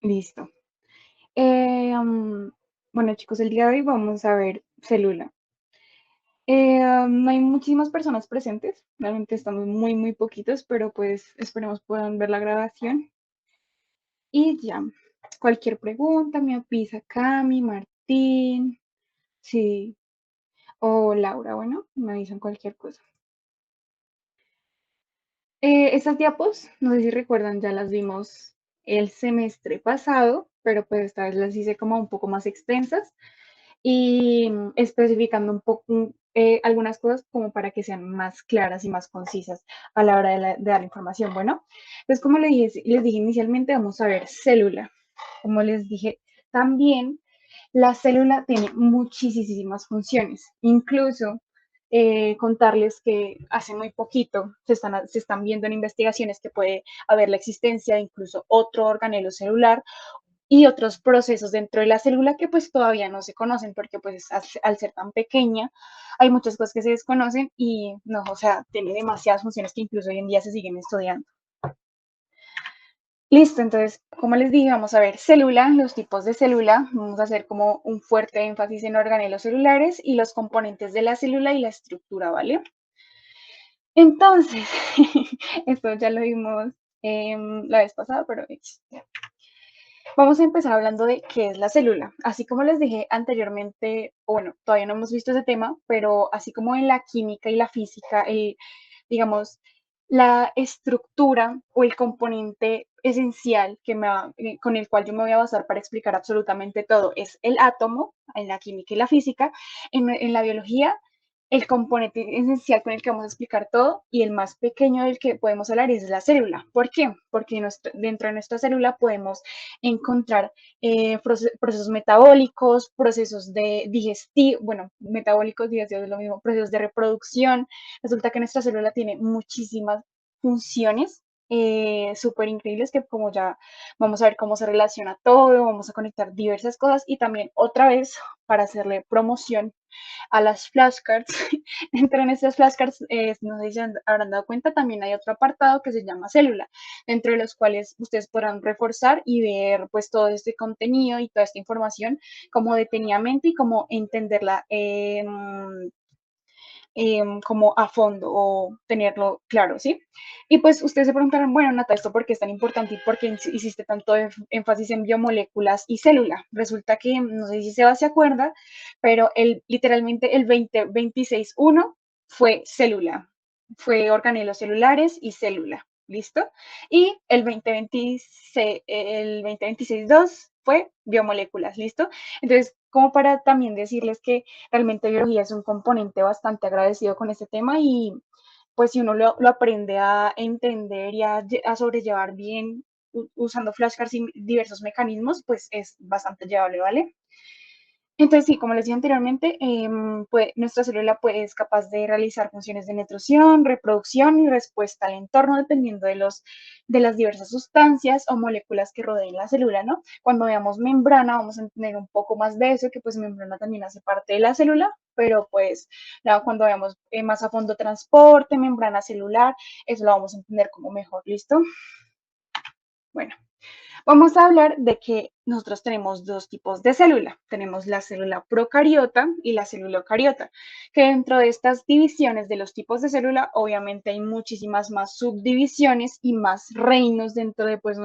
Listo. Bueno, chicos, el día de hoy vamos a ver célula. No hay muchísimas personas presentes, realmente estamos muy poquitos, pero pues esperemos puedan ver la grabación. Y ya, cualquier pregunta me avisa Cami, Martín, sí, o Laura, bueno, me avisan cualquier cosa. Estas diapos, no sé si recuerdan, ya las vimos el semestre pasado, pero pues esta vez las hice como un poco más extensas y especificando un poco algunas cosas como para que sean más claras y más concisas a la hora de dar información. Bueno, pues como les dije inicialmente, vamos a ver célula. Como les dije, también la célula tiene muchísimas funciones, incluso contarles que hace muy poquito se están viendo en investigaciones que puede haber la existencia de incluso otro organelo celular y otros procesos dentro de la célula que pues todavía no se conocen porque pues al ser tan pequeña hay muchas cosas que se desconocen y no, o sea, tiene demasiadas funciones que incluso hoy en día se siguen estudiando. Listo, entonces, como les dije, vamos a ver célula, los tipos de célula, vamos a hacer como un fuerte énfasis en organelos celulares y los componentes de la célula y la estructura, ¿vale? Entonces, esto ya lo vimos la vez pasada, pero vamos a empezar hablando de qué es la célula. Así como les dije anteriormente, o bueno, todavía no hemos visto ese tema, pero así como en la química y la física, digamos, la estructura o el componente esencial con el cual yo me voy a basar para explicar absolutamente todo es el átomo en la química y la física. En la biología, el componente esencial con el que vamos a explicar todo y el más pequeño del que podemos hablar es la célula. ¿Por qué? Porque dentro de nuestra célula podemos encontrar procesos metabólicos, procesos de digestivo, bueno, metabólicos, digestivos es lo mismo, procesos de reproducción. Resulta que nuestra célula tiene muchísimas funciones súper increíbles que como ya vamos a ver cómo se relaciona todo, vamos a conectar diversas cosas y también otra vez para hacerle promoción a las flashcards. Dentro de nuestras flashcards, no sé si se habrán dado cuenta, también hay otro apartado que se llama célula, dentro de los cuales ustedes podrán reforzar y ver pues todo este contenido y toda esta información como detenidamente y como entenderla como a fondo o tenerlo claro, ¿sí? Y pues ustedes se preguntarán, bueno, Nata, ¿esto por qué es tan importante y por qué hiciste tanto énfasis en biomoléculas y célula? Resulta que, no sé si Seba se acuerda, pero literalmente el 2026.1 fue célula, fue organelos celulares y célula, ¿listo? Y el 2026.2 fue biomoléculas, ¿listo? Entonces, como para también decirles que realmente biología es un componente bastante agradecido con este tema y pues si uno lo aprende a entender y a sobrellevar bien usando flashcards y diversos mecanismos, pues es bastante llevable, ¿vale? Entonces, sí, como les dije anteriormente, nuestra célula pues, es capaz de realizar funciones de nutrición, reproducción y respuesta al entorno dependiendo de las diversas sustancias o moléculas que rodeen la célula, ¿no? Cuando veamos membrana vamos a entender un poco más de eso, que pues membrana también hace parte de la célula, pero pues cuando veamos más a fondo transporte, membrana celular, eso lo vamos a entender como mejor, ¿listo? Bueno. Vamos a hablar de que nosotros tenemos dos tipos de célula. Tenemos la célula procariota y la célula eucariota, que dentro de estas divisiones de los tipos de célula, obviamente hay muchísimas más subdivisiones y más reinos dentro de pues,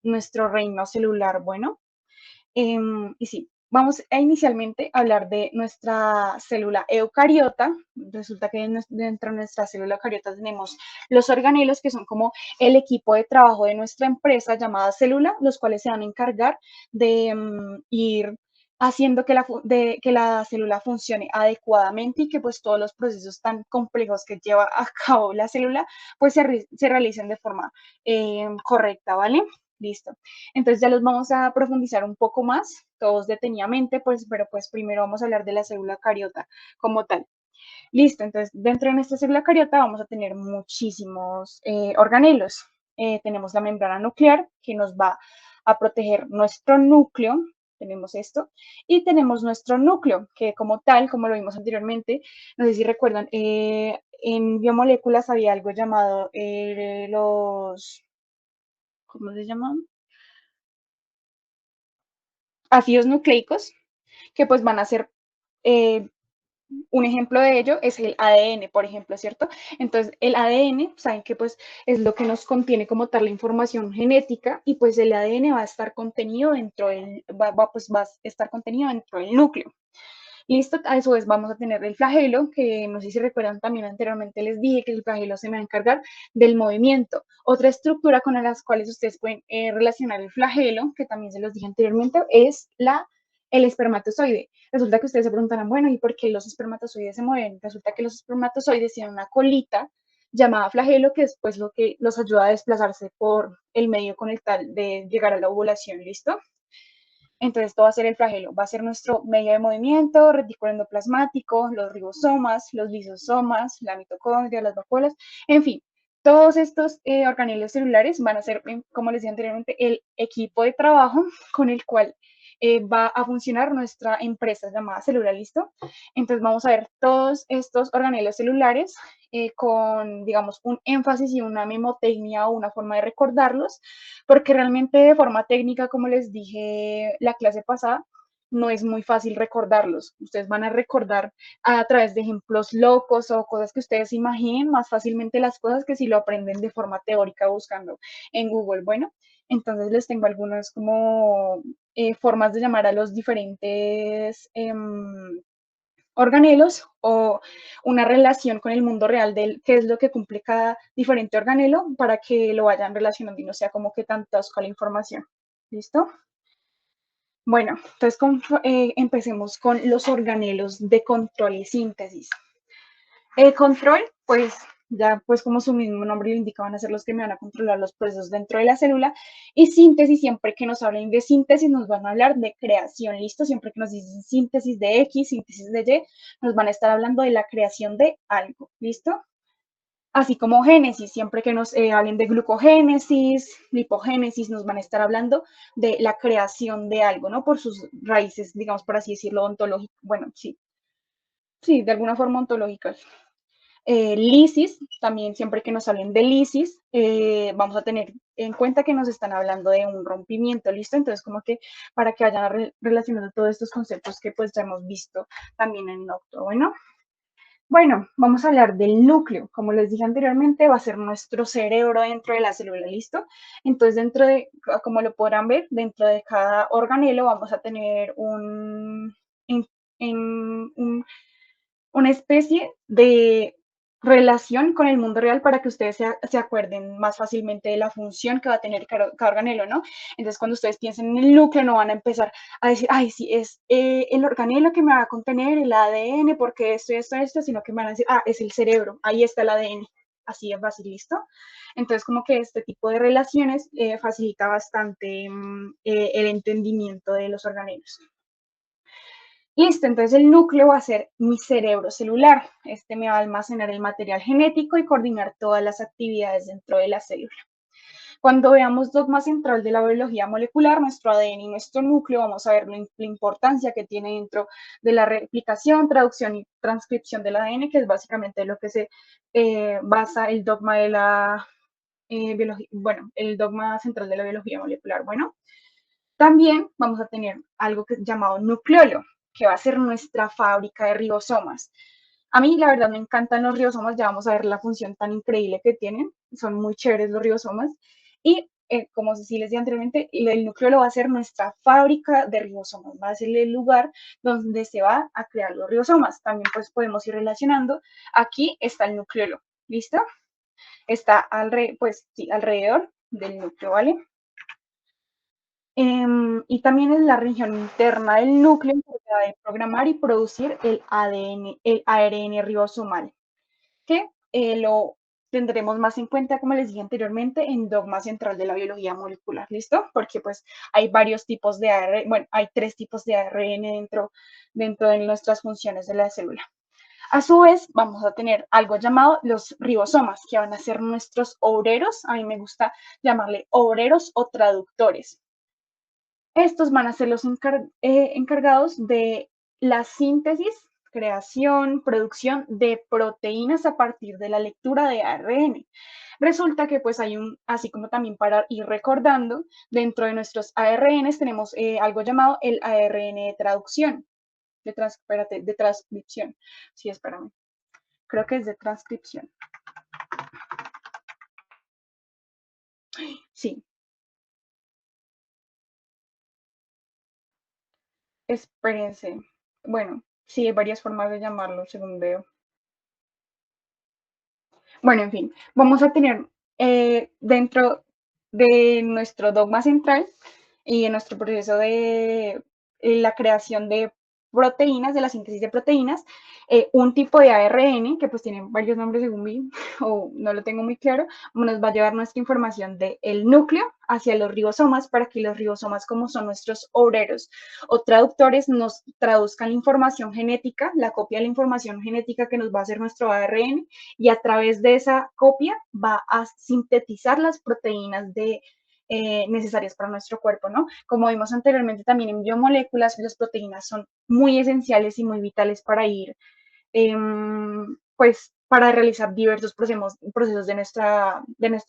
nuestro reino celular. Bueno, y sí, vamos a inicialmente hablar de nuestra célula eucariota. Resulta que dentro de nuestra célula eucariota tenemos los organelos, que son como el equipo de trabajo de nuestra empresa llamada célula, los cuales se van a encargar de ir haciendo que la célula funcione adecuadamente y que pues todos los procesos tan complejos que lleva a cabo la célula pues se realicen de forma correcta, ¿vale? Listo. Entonces ya los vamos a profundizar un poco más, todos detenidamente, pues, pero pues primero vamos a hablar de la célula cariota como tal. Listo, entonces dentro de nuestra célula cariota vamos a tener muchísimos organelos. Tenemos la membrana nuclear que nos va a proteger nuestro núcleo, tenemos esto, y tenemos nuestro núcleo, que como tal, como lo vimos anteriormente, no sé si recuerdan, en biomoléculas había algo llamado ¿cómo se llaman? ácidos nucleicos que pues van a ser eh, un ejemplo de ello es el ADN, por ejemplo, ¿cierto? Entonces, el ADN, saben que pues es lo que nos contiene como tal la información genética y pues el ADN va a estar contenido dentro del, pues va a estar contenido dentro del núcleo. Listo, a eso es, vamos a tener el flagelo, que no sé si recuerdan también anteriormente les dije que el flagelo se me va a encargar del movimiento. Otra estructura con las cuales ustedes pueden relacionar el flagelo, que también se los dije anteriormente, es el espermatozoide. Resulta que ustedes se preguntarán, bueno, ¿y por qué los espermatozoides se mueven? Resulta que los espermatozoides tienen una colita llamada flagelo, que es pues lo que los ayuda a desplazarse por el medio con el tal de llegar a la ovulación, ¿listo? Entonces, esto va a ser el flagelo, va a ser nuestro medio de movimiento, retículo endoplasmático, los ribosomas, los lisosomas, la mitocondria, las vacuolas, en fin, todos estos organelos celulares van a ser, como les decía anteriormente, el equipo de trabajo con el cual va a funcionar nuestra empresa llamada Célula, ¿listo? Entonces vamos a ver todos estos organelos celulares con, digamos, un énfasis y una memotecnia o una forma de recordarlos, porque realmente de forma técnica, como les dije la clase pasada, no es muy fácil recordarlos. Ustedes van a recordar a través de ejemplos locos o cosas que ustedes imaginen más fácilmente las cosas que si lo aprenden de forma teórica buscando en Google. Bueno, entonces les tengo algunas como formas de llamar a los diferentes organelos o una relación con el mundo real de qué es lo que cumple cada diferente organelo para que lo vayan relacionando y no sea como que tanto con la información. ¿Listo? Bueno, entonces empecemos con los organelos de control y síntesis. El control, pues ya pues como su mismo nombre lo indica, van a ser los que me van a controlar los procesos dentro de la célula. Y síntesis, siempre que nos hablen de síntesis, nos van a hablar de creación, ¿listo? Siempre que nos dicen síntesis de X, síntesis de Y, nos van a estar hablando de la creación de algo, ¿listo? Así como génesis, siempre que nos hablen de glucogénesis, lipogénesis, nos van a estar hablando de la creación de algo, ¿no? Por sus raíces, digamos, por así decirlo, ontológicas. Bueno, sí, sí, de alguna forma ontológicas. Lisis, también siempre que nos hablen de lisis, vamos a tener en cuenta que nos están hablando de un rompimiento, ¿listo? Entonces, como que para que vayan relacionando todos estos conceptos que pues ya hemos visto también en Nocto, bueno, vamos a hablar del núcleo. Como les dije anteriormente, va a ser nuestro cerebro dentro de la célula, ¿listo? Entonces, dentro de, como lo podrán ver, dentro de cada organelo vamos a tener en, un una especie de relación con el mundo real para que ustedes se acuerden más fácilmente de la función que va a tener cada organelo, ¿no? Entonces, cuando ustedes piensen en el núcleo, no van a empezar a decir, ay, sí, es el organelo que me va a contener el ADN, porque esto, sino que me van a decir, ah, es el cerebro, ahí está el ADN. Así es fácil, ¿listo? Entonces, como que este tipo de relaciones facilita bastante el entendimiento de los organelos. Listo, entonces el núcleo va a ser mi cerebro celular. Este me va a almacenar el material genético y coordinar todas las actividades dentro de la célula. Cuando veamos dogma central de la biología molecular, nuestro ADN y nuestro núcleo, vamos a ver la importancia que tiene dentro de la replicación, traducción y transcripción del ADN, que es básicamente lo que se basa el dogma de la biología, bueno, el dogma central de la biología molecular. Bueno, también vamos a tener algo que es llamado nucleolo, que va a ser nuestra fábrica de ribosomas. A mí, la verdad, me encantan los ribosomas, ya vamos a ver la función tan increíble que tienen, son muy chéveres los ribosomas. Y como sí les dije anteriormente, el nucleolo va a ser nuestra fábrica de ribosomas, va a ser el lugar donde se va a crear los ribosomas. También pues podemos ir relacionando, aquí está el nucleolo, ¿listo? Está pues, sí, alrededor del núcleo, ¿vale? Y también es la región interna del núcleo encargada de programar y producir el ADN, el ARN ribosomal, que lo tendremos más en cuenta, como les dije anteriormente, en dogma central de la biología molecular, ¿listo? Porque pues hay varios tipos de ARN, bueno, hay 3 tipos de ARN dentro de nuestras funciones de la célula. A su vez, vamos a tener algo llamado los ribosomas, que van a ser nuestros obreros, a mí me gusta llamarle obreros o traductores. Estos van a ser los encargados de la síntesis creación, producción de proteínas a partir de la lectura de ARN. Resulta que pues hay así como también para ir recordando, dentro de nuestros ARNs tenemos algo llamado el ARN de traducción, espérate, de transcripción. Sí, espérame. Creo que es de transcripción. Sí, espérense. Bueno, sí, hay varias formas de llamarlo, según veo. Bueno, en fin, vamos a tener dentro de nuestro dogma central y en nuestro proceso de la creación de proteínas, de la síntesis de proteínas, un tipo de ARN que pues tiene varios nombres según mí, o no lo tengo muy claro, nos va a llevar nuestra información del núcleo hacia los ribosomas para que los ribosomas, como son nuestros obreros o traductores, nos traduzcan la información genética, la copia de la información genética que nos va a hacer nuestro ARN, y a través de esa copia va a sintetizar las proteínas necesarias para nuestro cuerpo, ¿no? Como vimos anteriormente también en biomoléculas, las proteínas son muy esenciales y muy vitales para ir, pues, para realizar diversos procesos de nuestra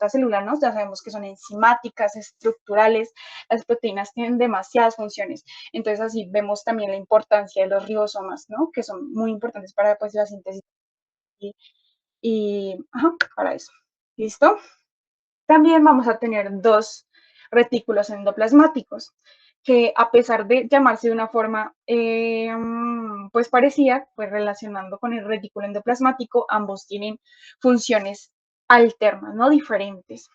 célula, ¿no? Ya sabemos que son enzimáticas, estructurales, las proteínas tienen demasiadas funciones. Entonces, así vemos también la importancia de los ribosomas, ¿no? Que son muy importantes para, pues, la síntesis y ajá, para eso. ¿Listo? También vamos a tener dos retículos endoplasmáticos, que a pesar de llamarse de una forma pues parecida, pues relacionando con el retículo endoplasmático, ambos tienen funciones alternas, no diferentes.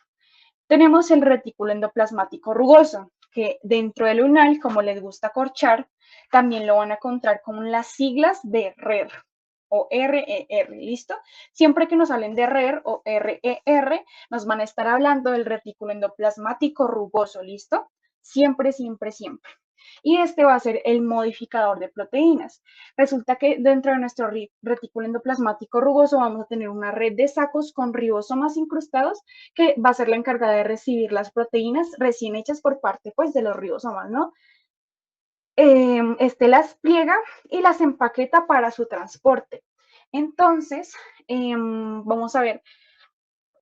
Tenemos el retículo endoplasmático rugoso, que dentro del lunar, como les gusta corchar, también lo van a encontrar con las siglas de RER o RER, ¿listo? Siempre que nos hablen de RER o RER, nos van a estar hablando del retículo endoplasmático rugoso, ¿listo? Siempre, siempre, siempre. Y este va a ser el modificador de proteínas. Resulta que dentro de nuestro retículo endoplasmático rugoso vamos a tener una red de sacos con ribosomas incrustados que va a ser la encargada de recibir las proteínas recién hechas por parte pues de los ribosomas, ¿no? Este las pliega y las empaqueta para su transporte. Entonces, vamos a ver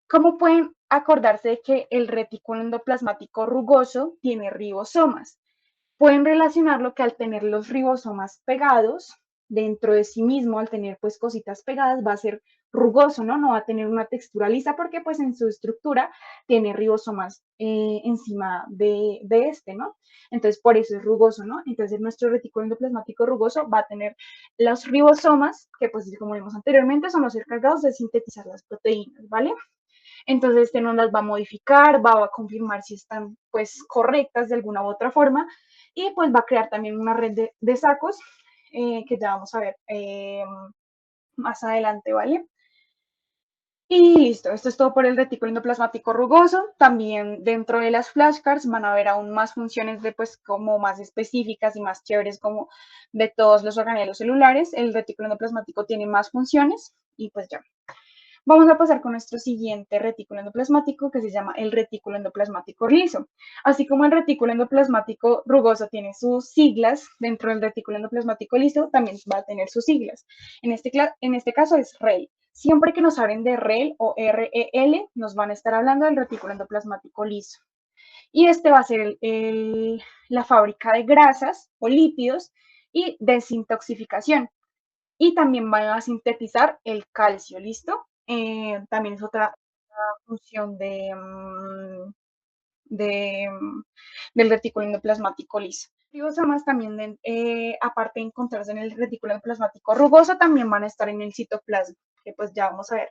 cómo pueden acordarse de que el retículo endoplasmático rugoso tiene ribosomas. Pueden relacionarlo que al tener los ribosomas pegados dentro de sí mismo, al tener pues cositas pegadas, va a ser rugoso, ¿no? No va a tener una textura lisa porque pues en su estructura tiene ribosomas encima de este, ¿no? Entonces por eso es rugoso, ¿no? Entonces nuestro retículo endoplasmático rugoso va a tener los ribosomas, que pues como vimos anteriormente son los encargados de sintetizar las proteínas, ¿vale? Entonces este no las va a modificar, va a confirmar si están pues correctas de alguna u otra forma y pues va a crear también una red de sacos que ya vamos a ver más adelante, ¿vale? Y listo, esto es todo por el retículo endoplasmático rugoso. También dentro de las flashcards van a haber aún más funciones de pues como más específicas y más chéveres como de todos los organelos celulares. El retículo endoplasmático tiene más funciones y pues ya. Vamos a pasar con nuestro siguiente retículo endoplasmático que se llama el retículo endoplasmático liso. Así como el retículo endoplasmático rugoso tiene sus siglas, dentro del retículo endoplasmático liso también va a tener sus siglas. En este caso es REL. Siempre que nos hablen de REL o REL, nos van a estar hablando del retículo endoplasmático liso. Y este va a ser la fábrica de grasas o lípidos y desintoxicación y también van a sintetizar el calcio, ¿listo? También es otra función de, del retículo endoplasmático liso. Ribosomas también, aparte de encontrarse en el retículo endoplasmático rugoso, también van a estar en el citoplasma, que pues ya vamos a ver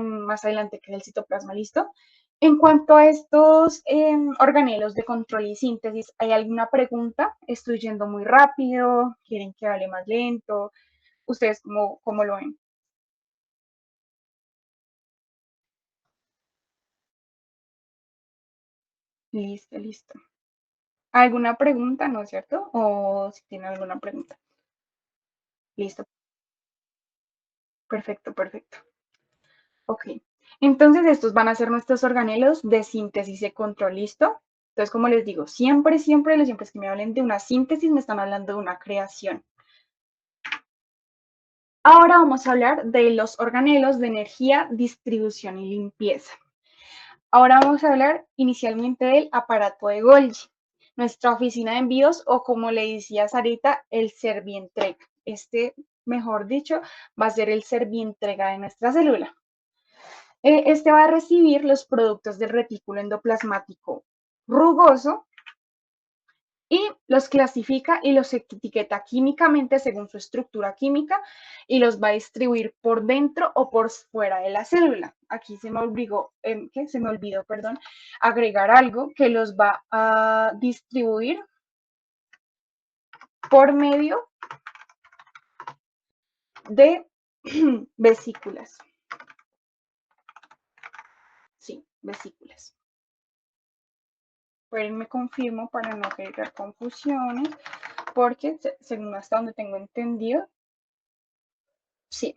más adelante que es el citoplasma, ¿listo? En cuanto a estos organelos de control y síntesis, ¿hay alguna pregunta? ¿Estoy yendo muy rápido? ¿Quieren que hable más lento? ¿Ustedes cómo lo ven? Listo, listo. ¿Alguna pregunta, no es cierto? O si tienen alguna pregunta. Listo, perfecto, perfecto. Ok. Entonces, estos van a ser nuestros organelos de síntesis y control, ¿listo? Entonces, como les digo, siempre, siempre, siempre que me hablen de una síntesis, me están hablando de una creación. Ahora vamos a hablar de los organelos de energía, distribución y limpieza. Ahora vamos a hablar inicialmente del aparato de Golgi, nuestra oficina de envíos o como le decía Sarita, el servientrega. Mejor dicho, va a ser el servientrega de nuestra célula. Este va a recibir los productos del retículo endoplasmático rugoso y los clasifica y los etiqueta químicamente según su estructura química y los va a distribuir por dentro o por fuera de la célula. Aquí se me olvidó, perdón, agregar algo que los va a distribuir por medio de vesículas. Sí, vesículas. Pero me confirmo para no crear confusiones, porque según hasta donde tengo entendido, sí.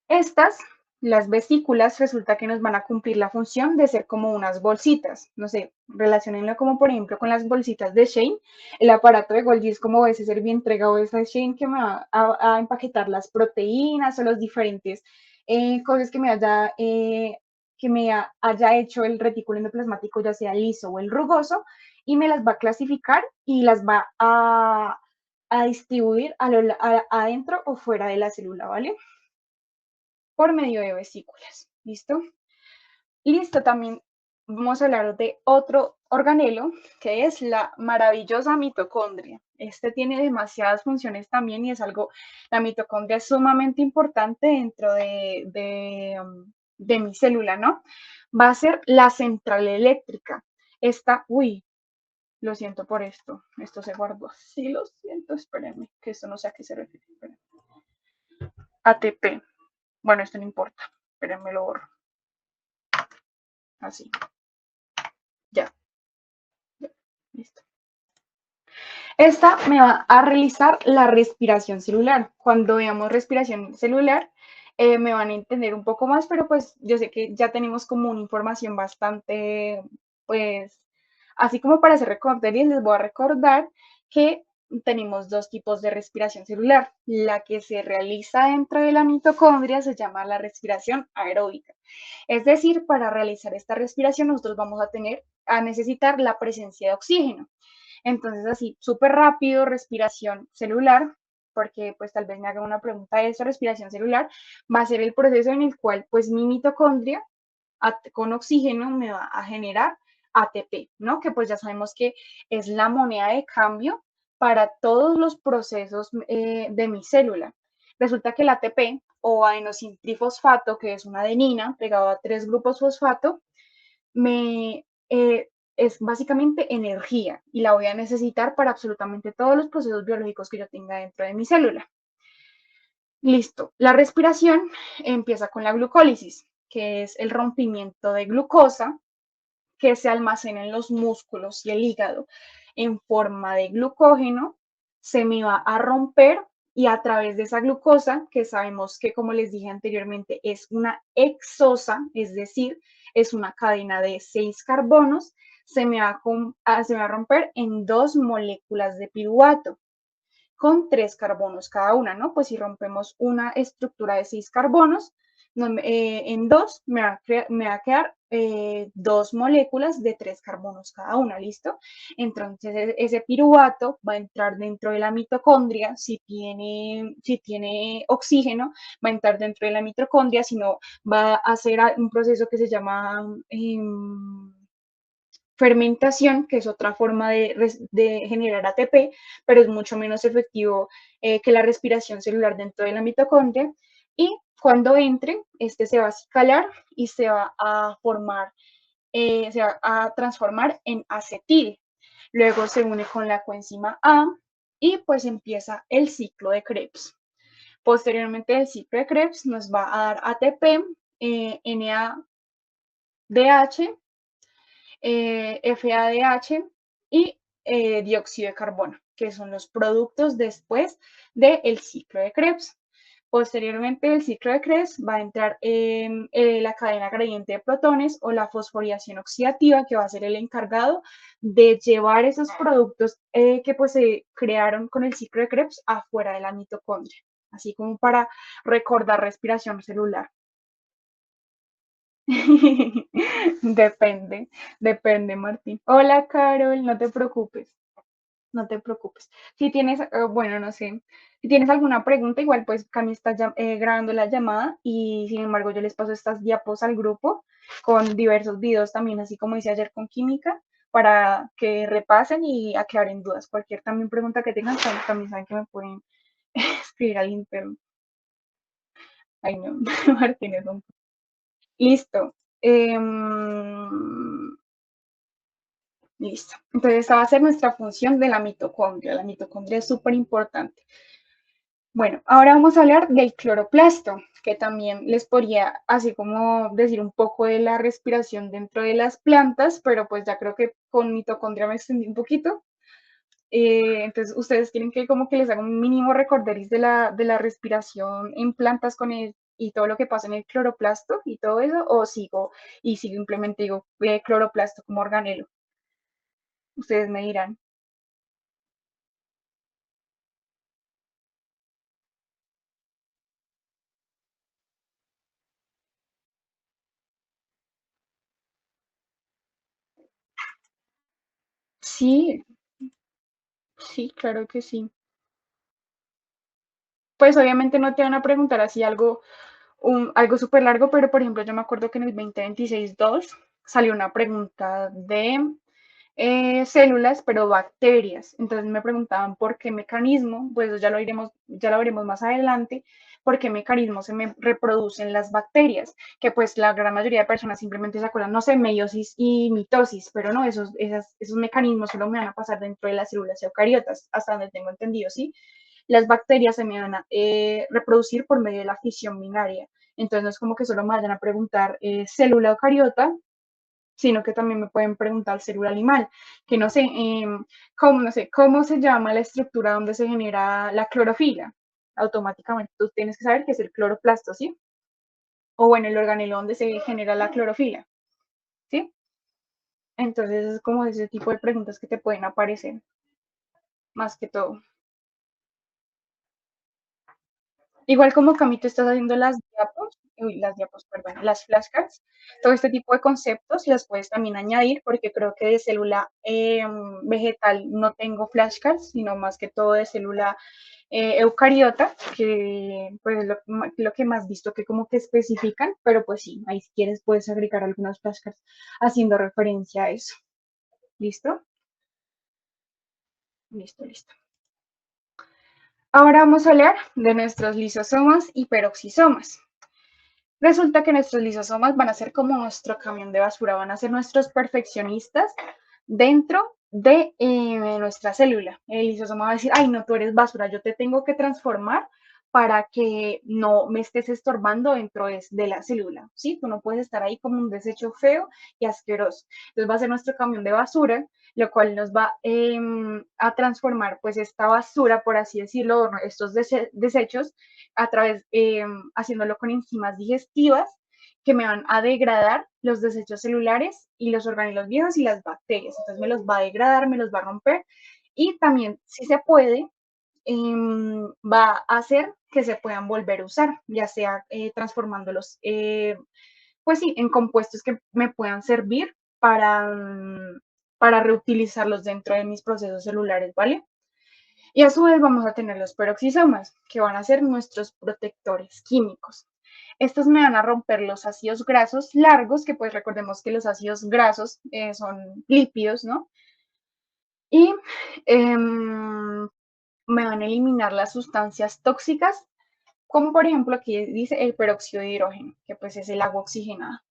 Estas, las vesículas, resulta que nos van a cumplir la función de ser como unas bolsitas. No sé, relacionenlo como por ejemplo con las bolsitas de Shane. El aparato de Golgi es como ese servientrega o esa Shane que me va a empaquetar las proteínas o las diferentes cosas que me haya hecho el retículo endoplasmático, ya sea liso o el rugoso, y me las va a clasificar y las va a distribuir adentro o fuera de la célula, ¿vale? Por medio de vesículas. ¿Listo? Listo, también vamos a hablar de otro organelo que es la maravillosa mitocondria. Este tiene demasiadas funciones también y es algo, la mitocondria es sumamente importante dentro de mi célula, ¿no? Va a ser la central eléctrica. Lo siento por esto se guardó. Sí, lo siento, espérenme, que esto no sé a qué se refiere. Espérenme. ATP. Bueno, esto no importa, espérenme, lo borro. Así, ya, ya, listo. Esta me va a realizar la respiración celular. Cuando veamos respiración celular, me van a entender un poco más, pero pues yo sé que ya tenemos como una información bastante, pues, así como para hacer recorderis, les voy a recordar que tenemos dos tipos de respiración celular. La que se realiza dentro de la mitocondria se llama la respiración aeróbica. Es decir, para realizar esta respiración nosotros vamos a necesitar la presencia de oxígeno. Entonces, así, súper rápido, respiración celular, porque pues tal vez me hagan una pregunta de eso, respiración celular, va a ser el proceso en el cual pues mi mitocondria con oxígeno me va a generar ATP, ¿no? Que pues ya sabemos que es la moneda de cambio para todos los procesos de mi célula. Resulta que el ATP o adenosintrifosfato, que es una adenina pegado a 3 grupos fosfato, es básicamente energía y la voy a necesitar para absolutamente todos los procesos biológicos que yo tenga dentro de mi célula. Listo. La respiración empieza con la glucólisis, que es el rompimiento de glucosa que se almacena en los músculos y el hígado en forma de glucógeno, se me va a romper y a través de esa glucosa, que sabemos que como les dije anteriormente es una hexosa, es decir, es una cadena de 6 carbonos, se me va a romper en 2 moléculas de piruvato con 3 carbonos cada una, ¿no? Pues si rompemos una estructura de 6 carbonos, en dos me va a quedar 2 moléculas de 3 carbonos cada una, ¿listo? Entonces ese piruvato va a entrar dentro de la mitocondria, si tiene oxígeno, va a entrar dentro de la mitocondria, si no, va a hacer un proceso que se llama fermentación, que es otra forma de generar ATP, pero es mucho menos efectivo que la respiración celular dentro de la mitocondria. Y cuando entre, este se va a escalar y se va a formar, se va a transformar en acetil. Luego se une con la coenzima A y pues empieza el ciclo de Krebs. Posteriormente el ciclo de Krebs nos va a dar ATP, NADH, FADH y dióxido de carbono, que son los productos después del ciclo de Krebs. Posteriormente, el ciclo de Krebs va a entrar en la cadena gradiente de protones o la fosforilación oxidativa, que va a ser el encargado de llevar esos productos que pues se crearon con el ciclo de Krebs afuera de la mitocondria. así como para recordar respiración celular. Depende, depende, Martín. Hola, Carol, no te preocupes, no te preocupes. Si tienes, bueno, no sé, si tienes alguna pregunta, igual pues Cami está grabando la llamada y sin embargo yo les paso estas diapos al grupo con diversos videos también, así como hice ayer con química, para que repasen y aclaren dudas. Cualquier también pregunta que tengan, también saben que me pueden escribir al interno. Ay, no, Martín es un... Listo. Listo. Entonces, esta va a ser nuestra función de la mitocondria. La mitocondria es súper importante. Bueno, ahora vamos a hablar del cloroplasto, que también les podría así como decir un poco de la respiración dentro de las plantas, pero pues ya creo que con mitocondria me extendí un poquito. Entonces, ustedes quieren que como que les haga un mínimo recorderis de la respiración en plantas con el, y todo lo que pasa en el cloroplasto y todo eso, o sigo y sigo simplemente digo cloroplasto como organelo. Ustedes me dirán. Sí, sí, claro que sí. Pues obviamente no te van a preguntar así algo, algo súper largo, pero por ejemplo yo me acuerdo que en el 2026-2 salió una pregunta de células, pero bacterias. Entonces me preguntaban por qué mecanismo, pues ya lo iremos, ya lo veremos más adelante, por qué mecanismo se me reproducen las bacterias, que pues la gran mayoría de personas simplemente se acuerdan, no sé, meiosis y mitosis, pero no, esos mecanismos solo me van a pasar dentro de las células eucariotas, hasta donde tengo entendido, ¿sí? Las bacterias se me van a reproducir por medio de la fisión binaria. Entonces no es como que solo me vayan a preguntar célula eucariota, sino que también me pueden preguntar célula animal, que no sé, no sé, cómo se llama la estructura donde se genera la clorofila. Automáticamente tú tienes que saber que es el cloroplasto, ¿sí? O bueno, el organelo donde se genera la clorofila, ¿sí? Entonces es como ese tipo de preguntas que te pueden aparecer, más que todo. Igual como Camito estás haciendo las diapos, perdón, las flashcards, todo este tipo de conceptos las puedes también añadir porque creo que de célula vegetal no tengo flashcards, sino más que todo de célula eucariota, que pues lo que más visto que como que especifican, pero pues sí, ahí si quieres puedes agregar algunas flashcards haciendo referencia a eso. ¿Listo? Listo, listo. Ahora vamos a hablar de nuestros lisosomas y peroxisomas. Resulta que nuestros lisosomas van a ser como nuestro camión de basura, van a ser nuestros perfeccionistas dentro de nuestra célula. El lisosoma va a decir, ay, no, tú eres basura, yo te tengo que transformar para que no me estés estorbando dentro de la célula, ¿sí? Tú no puedes estar ahí como un desecho feo y asqueroso. Entonces va a ser nuestro camión de basura, lo cual nos va a transformar pues esta basura, por así decirlo, estos desechos a través, haciéndolo con enzimas digestivas que me van a degradar los desechos celulares y los orgánulos viejos y las bacterias. Entonces me los va a degradar, me los va a romper y también, si se puede, va a hacer que se puedan volver a usar, ya sea transformándolos, pues sí, en compuestos que me puedan servir para reutilizarlos dentro de mis procesos celulares, ¿vale? Y a su vez vamos a tener los peroxisomas, que van a ser nuestros protectores químicos. Estos me van a romper los ácidos grasos largos, que pues recordemos que los ácidos grasos son lípidos, ¿no? Y me van a eliminar las sustancias tóxicas, como por ejemplo aquí dice el peróxido de hidrógeno, que pues es el agua oxigenada.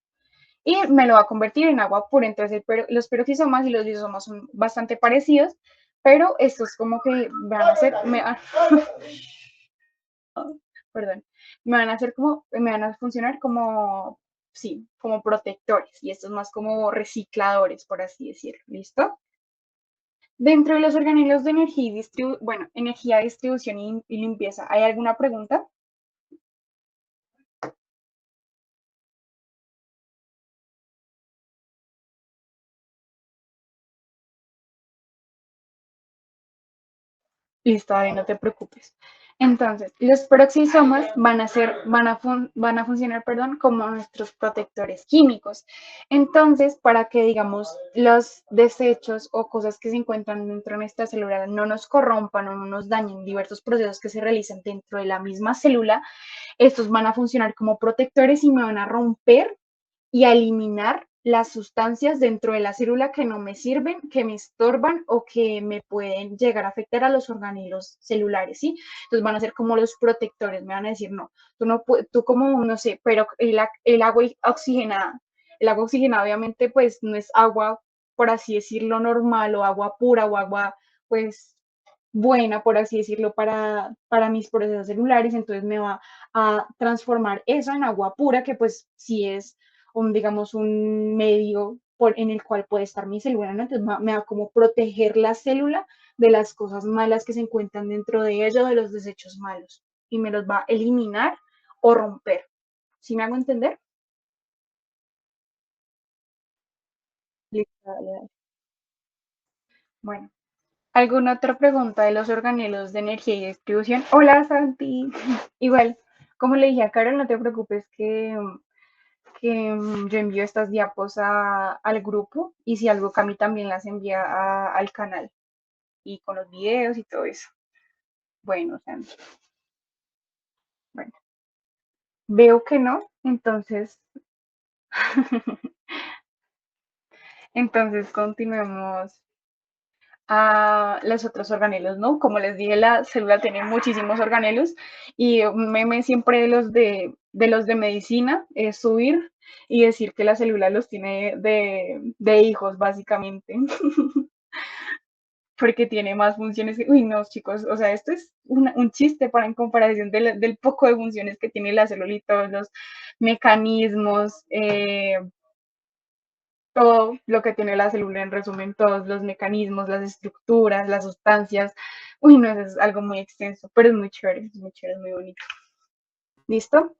Y me lo va a convertir en agua pura. Entonces los peroxisomas y los lisosomas son bastante parecidos, pero estos como que van a hacer, perdón, me van a hacer como, me van a funcionar como, sí, como protectores y estos más como recicladores, por así decirlo. ¿Listo? Dentro de los organelos de energía y bueno, energía, distribución y limpieza, ¿hay alguna pregunta? Listo, Ari, no te preocupes. Entonces, los peroxisomas van a funcionar, perdón, como nuestros protectores químicos. Entonces, para que, digamos, los desechos o cosas que se encuentran dentro de nuestra célula no nos corrompan o no nos dañen diversos procesos que se realizan dentro de la misma célula, estos van a funcionar como protectores y me van a romper y a eliminar las sustancias dentro de la célula que no me sirven, que me estorban o que me pueden llegar a afectar a los orgánulos celulares, ¿sí? Entonces van a ser como los protectores, me van a decir, no, tú no puedes, tú como, no sé, pero el agua oxigenada, el agua oxigenada obviamente pues no es agua, por así decirlo, normal o agua pura o agua pues buena, por así decirlo, para mis procesos celulares, entonces me va a transformar eso en agua pura, que pues sí es un, digamos, un medio en el cual puede estar mi célula, ¿no? Entonces me va como proteger la célula de las cosas malas que se encuentran dentro de ella o de los desechos malos y me los va a eliminar o romper. ¿Sí me hago entender? Listo, dale, dale. Bueno, ¿alguna otra pregunta de los organelos de energía y distribución? Hola, Santi. Igual, como le dije a Carol, no te preocupes que yo envío estas diapos al grupo y si algo Cami también las envía al canal y con los videos y todo eso. Bueno, Santi, bueno, veo que no, entonces continuemos a los otros organelos, ¿no? Como les dije, la célula tiene muchísimos organelos y un meme siempre de los de medicina es subir y decir que la célula los tiene de hijos, básicamente, porque tiene más funciones. Uy, no, chicos, o sea, esto es un chiste para en comparación del poco de funciones que tiene la célula y todos los mecanismos, todo lo que tiene la célula, en resumen, todos los mecanismos, las estructuras, las sustancias. Uy, no, eso es algo muy extenso, pero es muy chévere, es muy bonito. ¿Listo?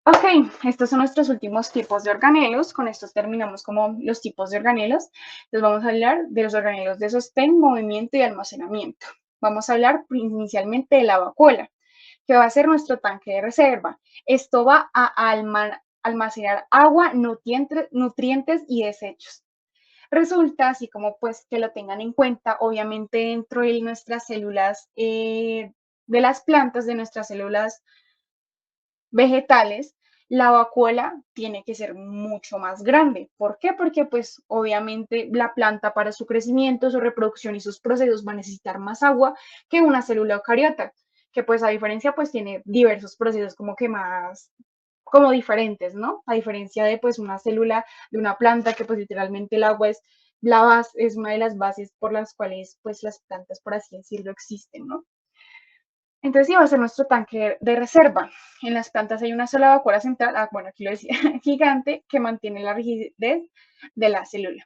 Ok, estos son nuestros últimos tipos de organelos. Con estos terminamos como los tipos de organelos. Entonces vamos a hablar de los organelos de sostén, movimiento y almacenamiento. Vamos a hablar inicialmente de la vacuola, que va a ser nuestro tanque de reserva. Esto va a almacenar agua, nutrientes y desechos. Resulta, así como pues que lo tengan en cuenta, obviamente dentro de nuestras células, de las plantas, de nuestras células vegetales, la vacuola tiene que ser mucho más grande. ¿Por qué? Porque pues obviamente la planta para su crecimiento, su reproducción y sus procesos va a necesitar más agua que una célula eucariota, que pues a diferencia pues tiene diversos procesos como que más como diferentes, ¿no? A diferencia de pues una célula de una planta que pues literalmente el agua es la base, es una de las bases por las cuales pues las plantas, por así decirlo, existen, ¿no? Entonces iba a ser nuestro tanque de reserva. En las plantas hay una sola vacuola central, bueno, aquí lo decía, gigante, que mantiene la rigidez de la célula.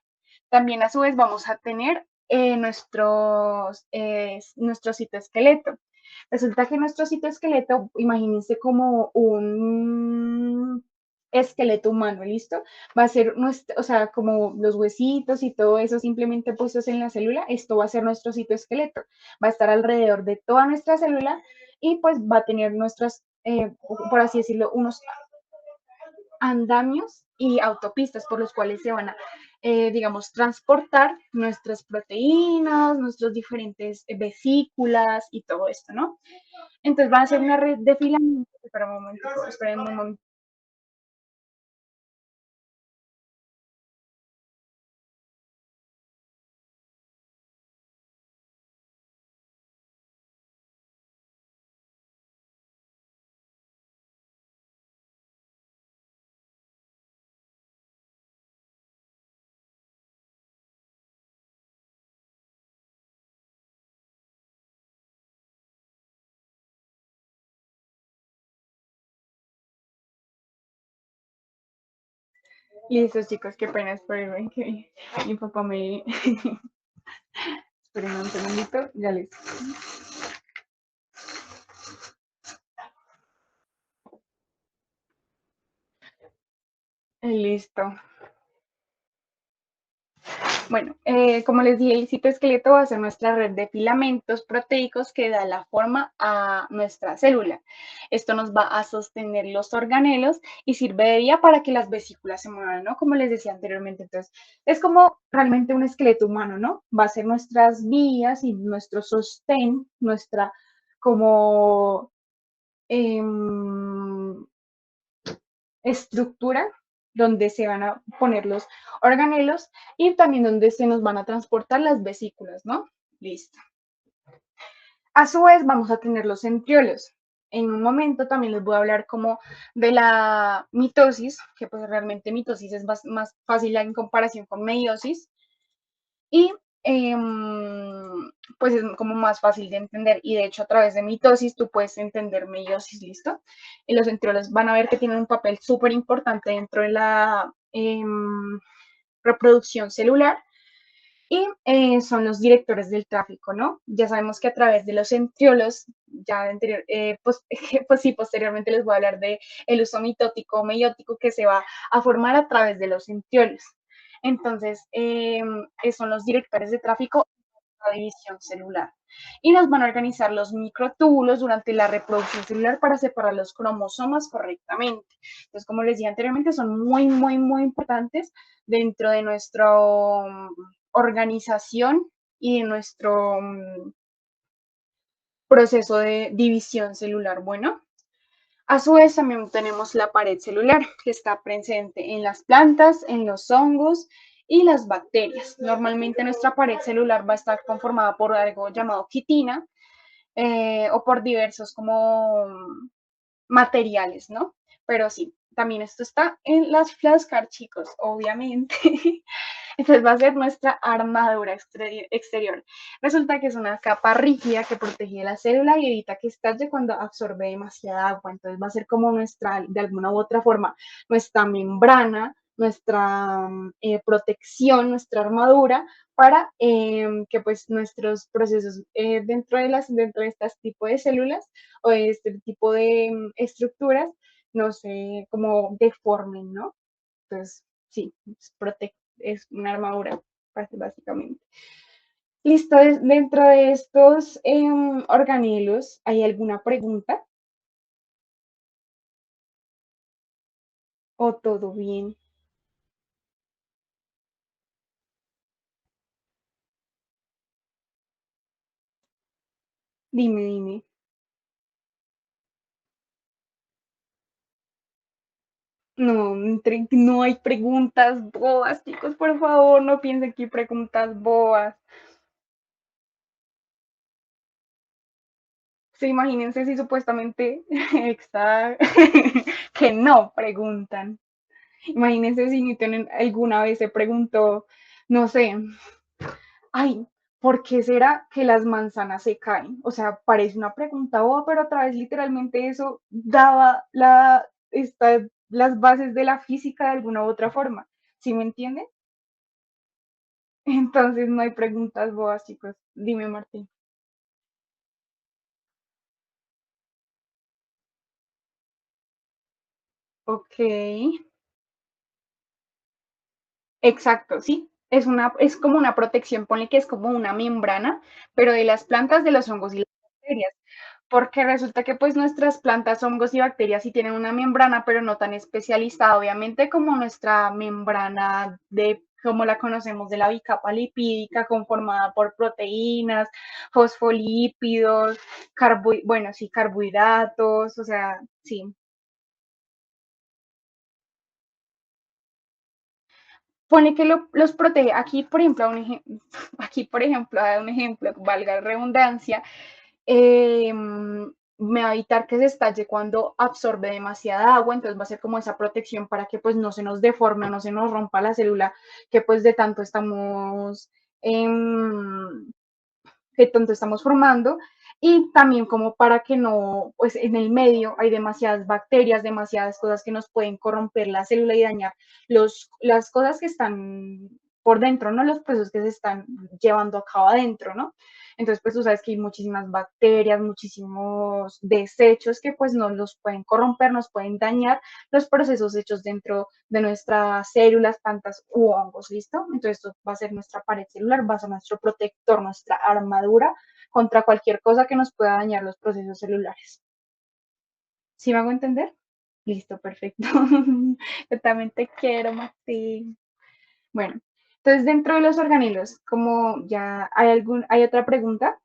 También a su vez vamos a tener nuestro citoesqueleto. Resulta que nuestro citoesqueleto, imagínense como un esqueleto humano, ¿listo? Va a ser nuestro, o sea, como los huesitos y todo eso simplemente puestos en la célula, esto va a ser nuestro citoesqueleto. Va a estar alrededor de toda nuestra célula y pues va a tener nuestras, por así decirlo, unos andamios y autopistas por los cuales se van a, digamos, transportar nuestras proteínas, nuestras diferentes vesículas y todo esto, ¿no? Entonces va a ser una red de filamentos. Espera un momento, esperen un momento. Listo, chicos, qué pena, esperen que mi papá me... esperen un segundito, ya listo. Listo. Bueno, como les dije, el citoesqueleto va a ser nuestra red de filamentos proteicos que da la forma a nuestra célula. Esto nos va a sostener los organelos y sirve de vía para que las vesículas se muevan, ¿no? Como les decía anteriormente. Entonces, es como realmente un esqueleto humano, ¿no? Va a ser nuestras vías y nuestro sostén, nuestra como em, estructura donde se van a poner los organelos y también donde se nos van a transportar las vesículas, ¿no? Listo. A su vez vamos a tener los centriolos. En un momento también les voy a hablar como de la mitosis, que pues realmente mitosis es más fácil en comparación con meiosis y pues es como más fácil de entender y de hecho a través de mitosis tú puedes entender meiosis, ¿listo? Y los centriolos van a ver que tienen un papel súper importante dentro de la reproducción celular y son los directores del tráfico, ¿no? Ya sabemos que a través de los centriolos, ya anterior, pues, pues sí, posteriormente les voy a hablar de el uso mitótico o meiótico que se va a formar a través de los centriolos. Entonces, son los directores de tráfico la división celular. Y nos van a organizar los microtúbulos durante la reproducción celular para separar los cromosomas correctamente. Entonces, como les dije anteriormente, son muy importantes dentro de nuestra organización y de nuestro proceso de división celular. Bueno, a su vez también tenemos la pared celular que está presente en las plantas, en los hongos y las bacterias. Normalmente nuestra pared celular va a estar conformada por algo llamado quitina o por diversos como materiales, ¿no? Pero sí, también esto está en las flashcards, chicos, obviamente. Entonces va a ser nuestra armadura exterior. Resulta que es una capa rígida que protege la célula y evita que estalle cuando absorbe demasiada agua. Entonces va a ser como nuestra, de alguna u otra forma, nuestra membrana, nuestra protección, nuestra armadura para que pues nuestros procesos dentro de este tipo de células o de este tipo de estructuras no se como deformen, ¿no? Entonces, sí, es una armadura, básicamente. Listo, dentro de estos organelos, ¿hay alguna pregunta o todo bien? Dime, dime. No, no hay preguntas bobas, chicos, por favor, no piensen que hay preguntas bobas. Sí, imagínense si supuestamente está que no preguntan. Imagínense si Newton alguna vez se preguntó, no sé, ay, ¿por qué será que las manzanas se caen? O sea, parece una pregunta boba, pero otra vez literalmente eso daba las bases de la física de alguna u otra forma. ¿Sí me entiende? Entonces no hay preguntas bobas, chicos. Dime, Martín. Ok. Exacto, sí. Es como una protección, ponle que es como una membrana, pero de las plantas, de los hongos y las bacterias. Porque resulta que pues nuestras plantas, hongos y bacterias sí tienen una membrana, pero no tan especializada, obviamente, como nuestra membrana de, como la conocemos, de la bicapa lipídica, conformada por proteínas, fosfolípidos, bueno, sí, carbohidratos, o sea, sí. Pone que los protege. Aquí, por ejemplo, aquí, por ejemplo, a un ejemplo, valga la redundancia, me va a evitar que se estalle cuando absorbe demasiada agua, entonces va a ser como esa protección para que pues no se nos deforme, no se nos rompa la célula que pues de tanto estamos que tanto estamos formando y también como para que no, pues en el medio hay demasiadas bacterias, demasiadas cosas que nos pueden corromper la célula y dañar las cosas que están por dentro, ¿no? Los procesos que se están llevando a cabo adentro, ¿no? Entonces, pues tú sabes que hay muchísimas bacterias, muchísimos desechos que pues nos los pueden corromper, nos pueden dañar los procesos hechos dentro de nuestras células, plantas u hongos, ¿listo? Entonces, esto va a ser nuestra pared celular, va a ser nuestro protector, nuestra armadura contra cualquier cosa que nos pueda dañar los procesos celulares. ¿Sí me hago entender? Listo, perfecto. Yo también te quiero, Martín. Bueno, entonces dentro de los organelos, como ya hay otra pregunta.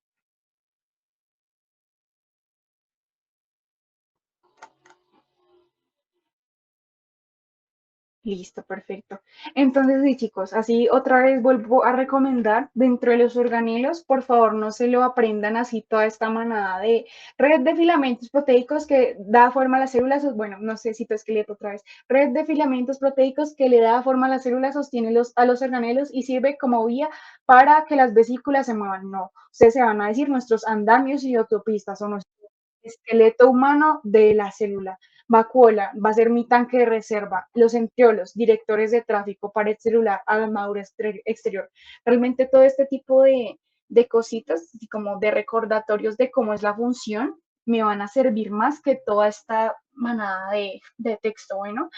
Listo, perfecto. Entonces, sí, chicos, así otra vez vuelvo a recomendar, dentro de los organelos, por favor, no se lo aprendan así toda esta manada de red de filamentos proteicos que da forma a las células, bueno, no sé, citoesqueleto otra vez, red de filamentos proteicos que le da forma a las células, sostiene a los organelos y sirve como vía para que las vesículas se muevan. No, ustedes se van a decir nuestros andamios y autopistas o nuestro esqueleto humano de la célula. Vacuola va a ser mi tanque de reserva, los centriolos, directores de tráfico, pared celular, armadura exterior. Realmente todo este tipo de cositas, como de recordatorios de cómo es la función, me van a servir más que toda esta manada de texto. Bueno,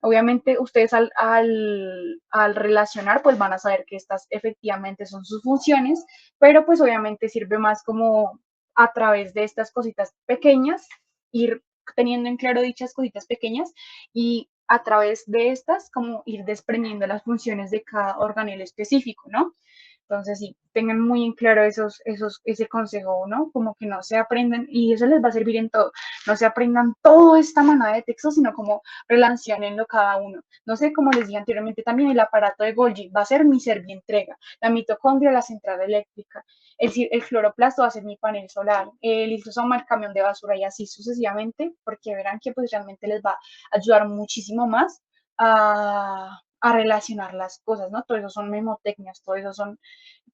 obviamente ustedes al relacionar, pues van a saber que estas efectivamente son sus funciones, pero pues obviamente sirve más como a través de estas cositas pequeñas, ir teniendo en claro dichas cositas pequeñas y a través de estas como ir desprendiendo las funciones de cada organelo específico, ¿no? Entonces, sí, tengan muy en claro ese consejo, ¿no? Como que no se aprendan, y eso les va a servir en todo, no se aprendan toda esta manada de textos, sino como relacionenlo cada uno. No sé, como les dije anteriormente, también el aparato de Golgi va a ser mi servientrega, la mitocondria, la central eléctrica, el cloroplasto va a ser mi panel solar, el lisosoma, el camión de basura y así sucesivamente, porque verán que pues realmente les va a ayudar muchísimo más a relacionar las cosas, ¿no? Todo eso son memotecnias, todo eso son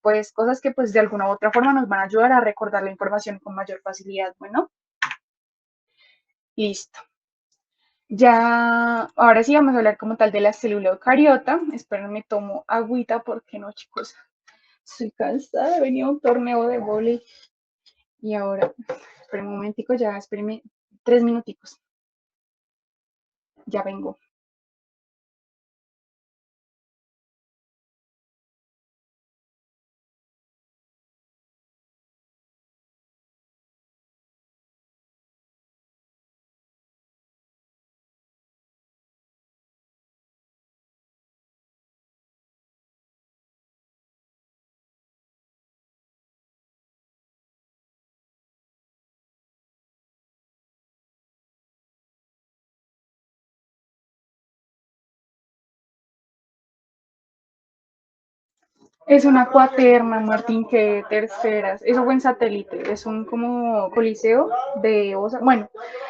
pues cosas que pues de alguna u otra forma nos van a ayudar a recordar la información con mayor facilidad. Bueno, listo. Ya, ahora sí vamos a hablar como tal de la célula eucariota. Espérenme, tomo agüita porque no, chicos, estoy cansada, venía a un torneo de vóley y ahora, espérenme un momentico, ya, espérenme 3 minuticos, ya vengo. Es una cuaterna, Martín, que terceras. Eso fue en satélite. Es un como coliseo de osa. Bueno,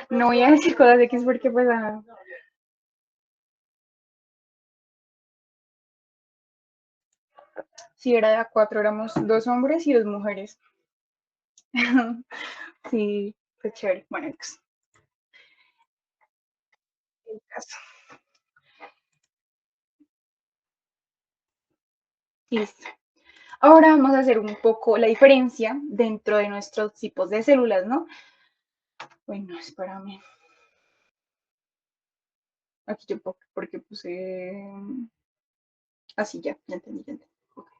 no voy a decir cosas X porque pues si era de A4 éramos 2 hombres y 2 mujeres. Sí, fue chévere. Bueno, el caso. Listo. Ahora vamos a hacer un poco la diferencia dentro de nuestros tipos de células, ¿no? Bueno, espérame. Aquí yo porque puse así ya entendí, ya entendí. Okay.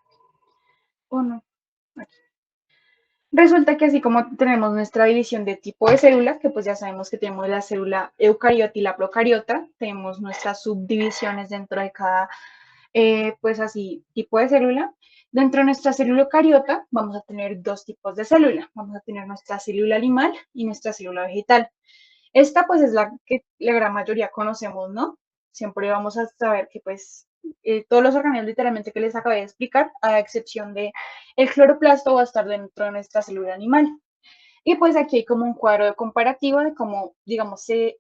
O no. Aquí. Resulta que así como tenemos nuestra división de tipo de células, que pues ya sabemos que tenemos la célula eucariota y la procariota, tenemos nuestras subdivisiones dentro de cada, pues así, tipo de célula. Dentro de nuestra célula eucariota vamos a tener dos tipos de célula. Vamos a tener nuestra célula animal y nuestra célula vegetal. Esta pues es la que la gran mayoría conocemos, ¿no? Siempre vamos a saber que pues todos los organismos literalmente que les acabé de explicar, a excepción de el cloroplasto, va a estar dentro de nuestra célula animal. Y pues aquí hay como un cuadro de comparativo de cómo, digamos, se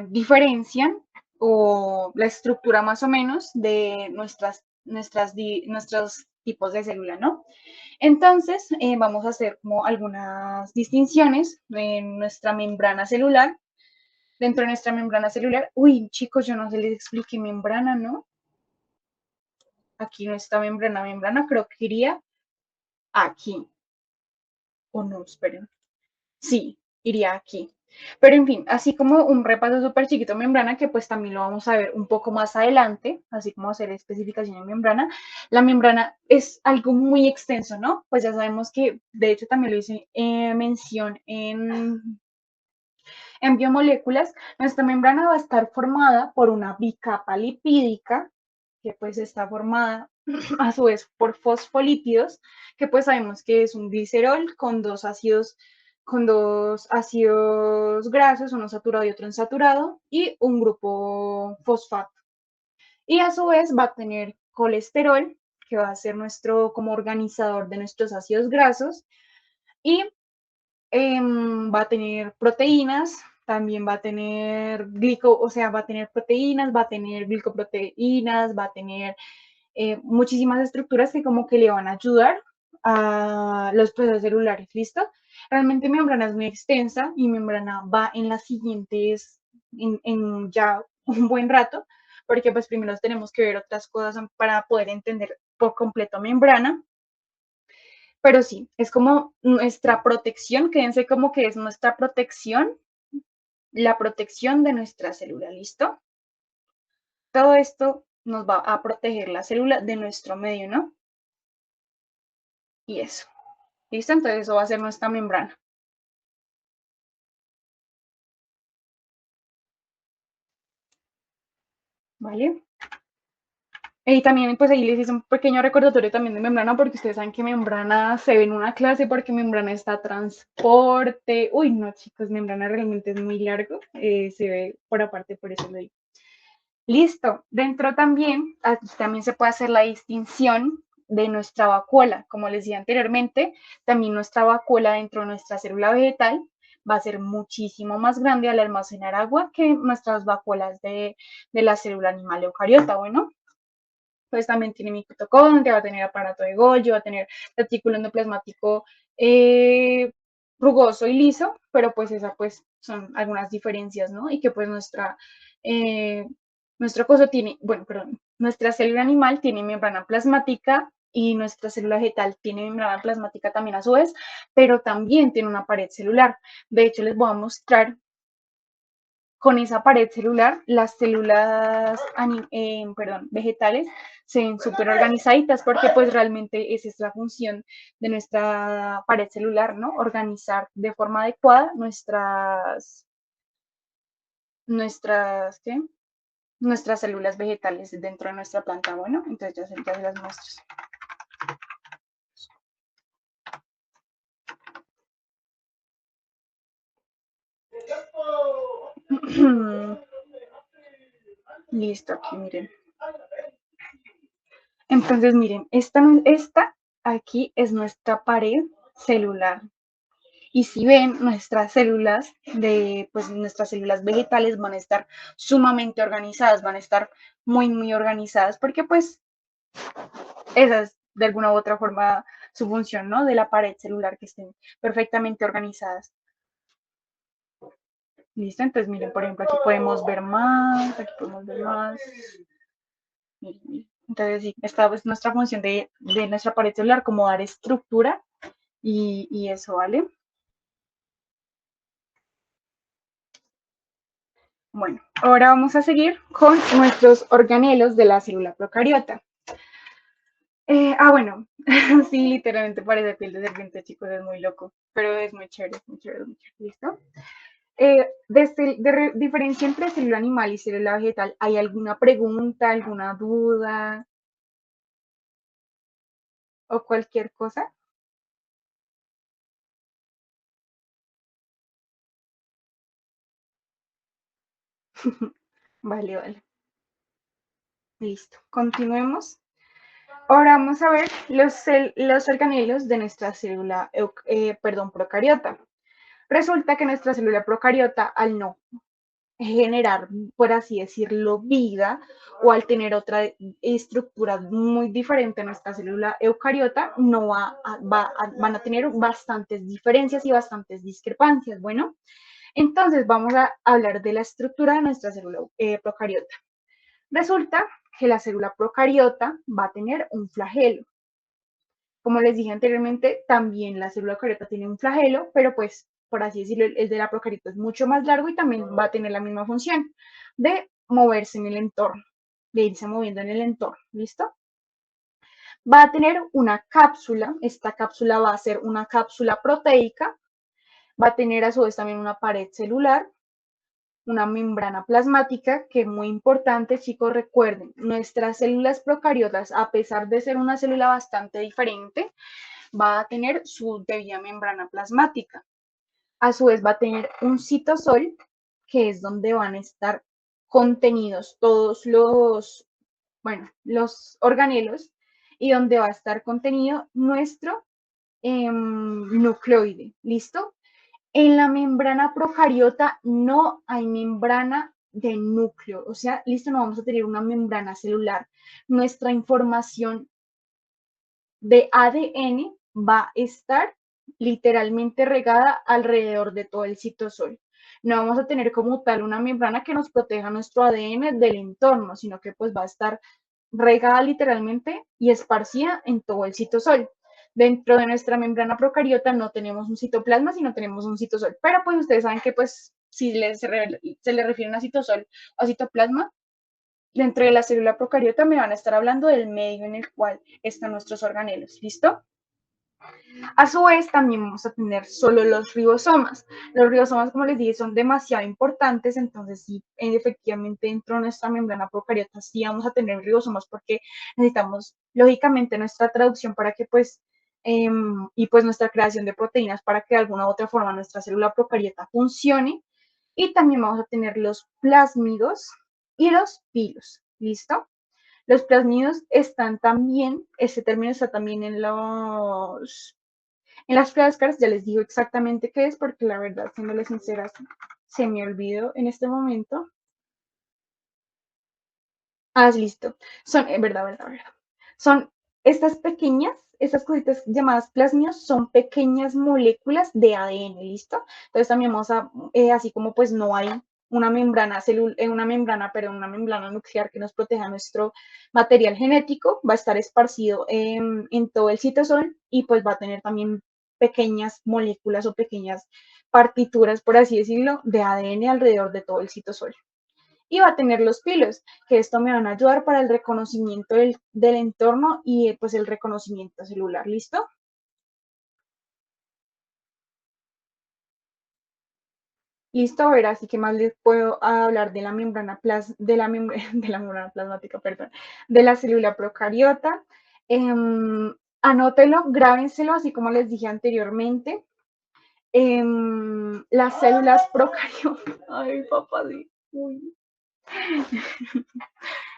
diferencian o la estructura más o menos de nuestros tipos de célula, ¿no? Entonces, vamos a hacer como algunas distinciones en nuestra membrana celular. dentro de nuestra membrana celular. Uy, chicos, yo no sé, les expliqué membrana, ¿no? Aquí no está membrana, creo que iría aquí. O no, esperen. Sí, iría aquí. Pero en fin, así como un repaso súper chiquito de membrana, que pues también lo vamos a ver un poco más adelante, así como hacer especificación en membrana. La membrana es algo muy extenso, ¿no? Pues ya sabemos que, de hecho, también lo hice mención en biomoléculas. Nuestra membrana va a estar formada por una bicapa lipídica, que pues está formada a su vez por fosfolípidos, que pues sabemos que es un glicerol con dos ácidos grasos, uno saturado y otro insaturado, y un grupo fosfato. Y a su vez va a tener colesterol, que va a ser nuestro como organizador de nuestros ácidos grasos, y va a tener proteínas, también va a tener o sea, va a tener proteínas, va a tener glicoproteínas, va a tener muchísimas estructuras que como que le van a ayudar a los procesos celulares, ¿listo? Realmente mi membrana es muy extensa y mi membrana va en las siguientes, en ya un buen rato, porque pues primero tenemos que ver otras cosas para poder entender por completo membrana. Pero sí, es como nuestra protección, quédense como que es nuestra protección, la protección de nuestra célula, ¿listo? Todo esto nos va a proteger la célula de nuestro medio, ¿no? Y eso, ¿listo? Entonces eso va a ser nuestra membrana, ¿vale? Y también, pues ahí les hice un pequeño recordatorio también de membrana, porque ustedes saben que membrana se ve en una clase, porque membrana está transporte. Uy, no, chicos, membrana realmente es muy largo, se ve por aparte, por eso lo digo. Listo. Dentro también, aquí también se puede hacer la distinción de nuestra vacuola. Como les decía anteriormente, también nuestra vacuola dentro de nuestra célula vegetal va a ser muchísimo más grande al almacenar agua que nuestras vacuolas de la célula animal eucariota. Bueno, pues también tiene mitocondria, va a tener aparato de Golgi, va a tener retículo endoplasmático rugoso y liso, pero pues esas pues son algunas diferencias, ¿no? Y que pues eh, nuestro coso tiene, bueno, perdón, nuestra célula animal tiene membrana plasmática y nuestra célula vegetal tiene membrana plasmática también a su vez, pero también tiene una pared celular. De hecho, les voy a mostrar con esa pared celular, las células vegetales se ven súper organizaditas porque pues realmente esa es la función de nuestra pared celular, ¿no? Organizar de forma adecuada ¿qué? Nuestras células vegetales dentro de nuestra planta. Bueno, entonces ya se las muestro. Listo, aquí miren. Entonces, miren, esta aquí es nuestra pared celular. Y si ven, pues nuestras células vegetales van a estar sumamente organizadas, van a estar muy, muy organizadas, porque pues esa es de alguna u otra forma su función, ¿no? De la pared celular, que estén perfectamente organizadas. ¿Listo? Entonces, miren, por ejemplo, aquí podemos ver más, aquí podemos ver más. Miren, miren. Entonces, sí, esta es nuestra función de nuestra pared celular, como dar estructura y eso, ¿vale? Bueno, ahora vamos a seguir con nuestros organelos de la célula procariota. Bueno, sí, literalmente parece piel de serpiente, chicos, es muy loco, pero es muy chévere, es muy chévere, es muy chévere. ¿Listo? De diferencia entre célula animal y célula vegetal, ¿hay alguna pregunta, alguna duda o cualquier cosa? Vale, vale. Listo. Continuemos. Ahora vamos a ver los organelos de nuestra célula, procariota. Resulta que nuestra célula procariota, al no generar, por así decirlo, vida o al tener otra estructura muy diferente a nuestra célula eucariota, no van a tener bastantes diferencias y bastantes discrepancias. Bueno, Entonces vamos a hablar de la estructura de nuestra célula procariota. Resulta que la célula procariota va a tener un flagelo. Como les dije anteriormente, también la célula procariota tiene un flagelo, pero pues, por así decirlo, el de la procariota es mucho más largo y también va a tener la misma función de moverse en el entorno, de irse moviendo en el entorno, ¿listo? Va a tener una cápsula, esta cápsula va a ser una cápsula proteica, va a tener a su vez también una pared celular, una membrana plasmática, que es muy importante, chicos, recuerden, nuestras células procariotas, a pesar de ser una célula bastante diferente, va a tener su debida membrana plasmática. A su vez va a tener un citosol, que es donde van a estar contenidos todos los organelos y donde va a estar contenido nuestro nucleoide. ¿Listo? En la membrana procariota no hay membrana de núcleo, o sea, listo, no vamos a tener una membrana celular. Nuestra información de ADN va a estar literalmente regada alrededor de todo el citosol. No vamos a tener como tal una membrana que nos proteja nuestro ADN del entorno, sino que pues va a estar regada literalmente y esparcida en todo el citosol. Dentro de nuestra membrana procariota no tenemos un citoplasma, sino tenemos un citosol. Pero pues ustedes saben que pues si se le refieren a citosol o a citoplasma, dentro de la célula procariota me van a estar hablando del medio en el cual están nuestros organelos. ¿Listo? A su vez, también vamos a tener solo los ribosomas. Los ribosomas, como les dije, son demasiado importantes, entonces sí, efectivamente dentro de nuestra membrana procariota sí vamos a tener ribosomas porque necesitamos, lógicamente, nuestra traducción para que pues y pues nuestra creación de proteínas para que de alguna u otra forma nuestra célula procariota funcione. Y también vamos a tener los plásmidos y los pilos. ¿Listo? Los plásmidos están también, este término está también en las flashcards. Ya les digo exactamente qué es, porque la verdad, siéndole sincera, se me olvidó en este momento. Ah, listo. Son, verdad. Son estas pequeñas, estas cositas llamadas plasmios, son pequeñas moléculas de ADN, ¿listo? Entonces también vamos a, así como pues no hay una membrana una membrana nuclear que nos proteja nuestro material genético, va a estar esparcido en todo el citosol y pues va a tener también pequeñas moléculas o pequeñas partituras, por así decirlo, de ADN alrededor de todo el citosol. Y va a tener los pilos, que esto me van a ayudar para el reconocimiento del entorno y pues el reconocimiento celular. ¿Listo? Listo, a ver, así que más les puedo hablar de la membrana de la membrana plasmática, perdón, de la célula procariota. Anótelo, grábenselo, así como les dije anteriormente. Las células procariotas. Ay, papá, sí. Uy.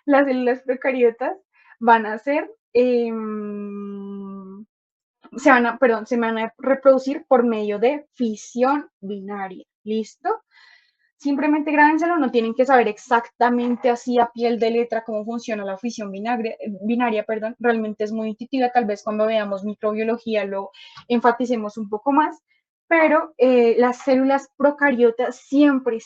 Las células procariotas van a ser, se van a reproducir por medio de fisión binaria. ¿Listo? Simplemente grábenselo, no tienen que saber exactamente así a piel de letra cómo funciona la fisión binaria, perdón. Realmente es muy intuitiva, tal vez cuando veamos microbiología lo enfaticemos un poco más, pero las células procariotas siempre,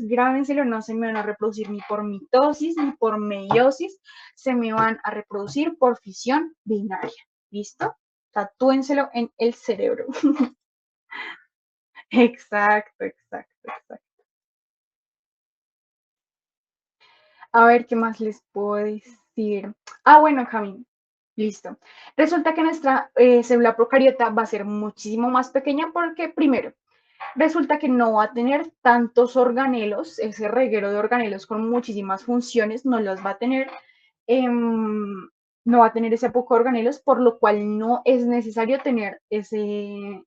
grábenselo, no se me van a reproducir ni por mitosis ni por meiosis, se me van a reproducir por fisión binaria. ¿Listo? Tatúenselo en el cerebro. Exacto. A ver, ¿qué más les puedo decir? Ah, bueno, Cami, listo. Resulta que nuestra célula procariota va a ser muchísimo más pequeña porque, primero, resulta que no va a tener tantos organelos, ese reguero de organelos con muchísimas funciones, no los va a tener, no va a tener ese poco organelos, por lo cual no es necesario tener ese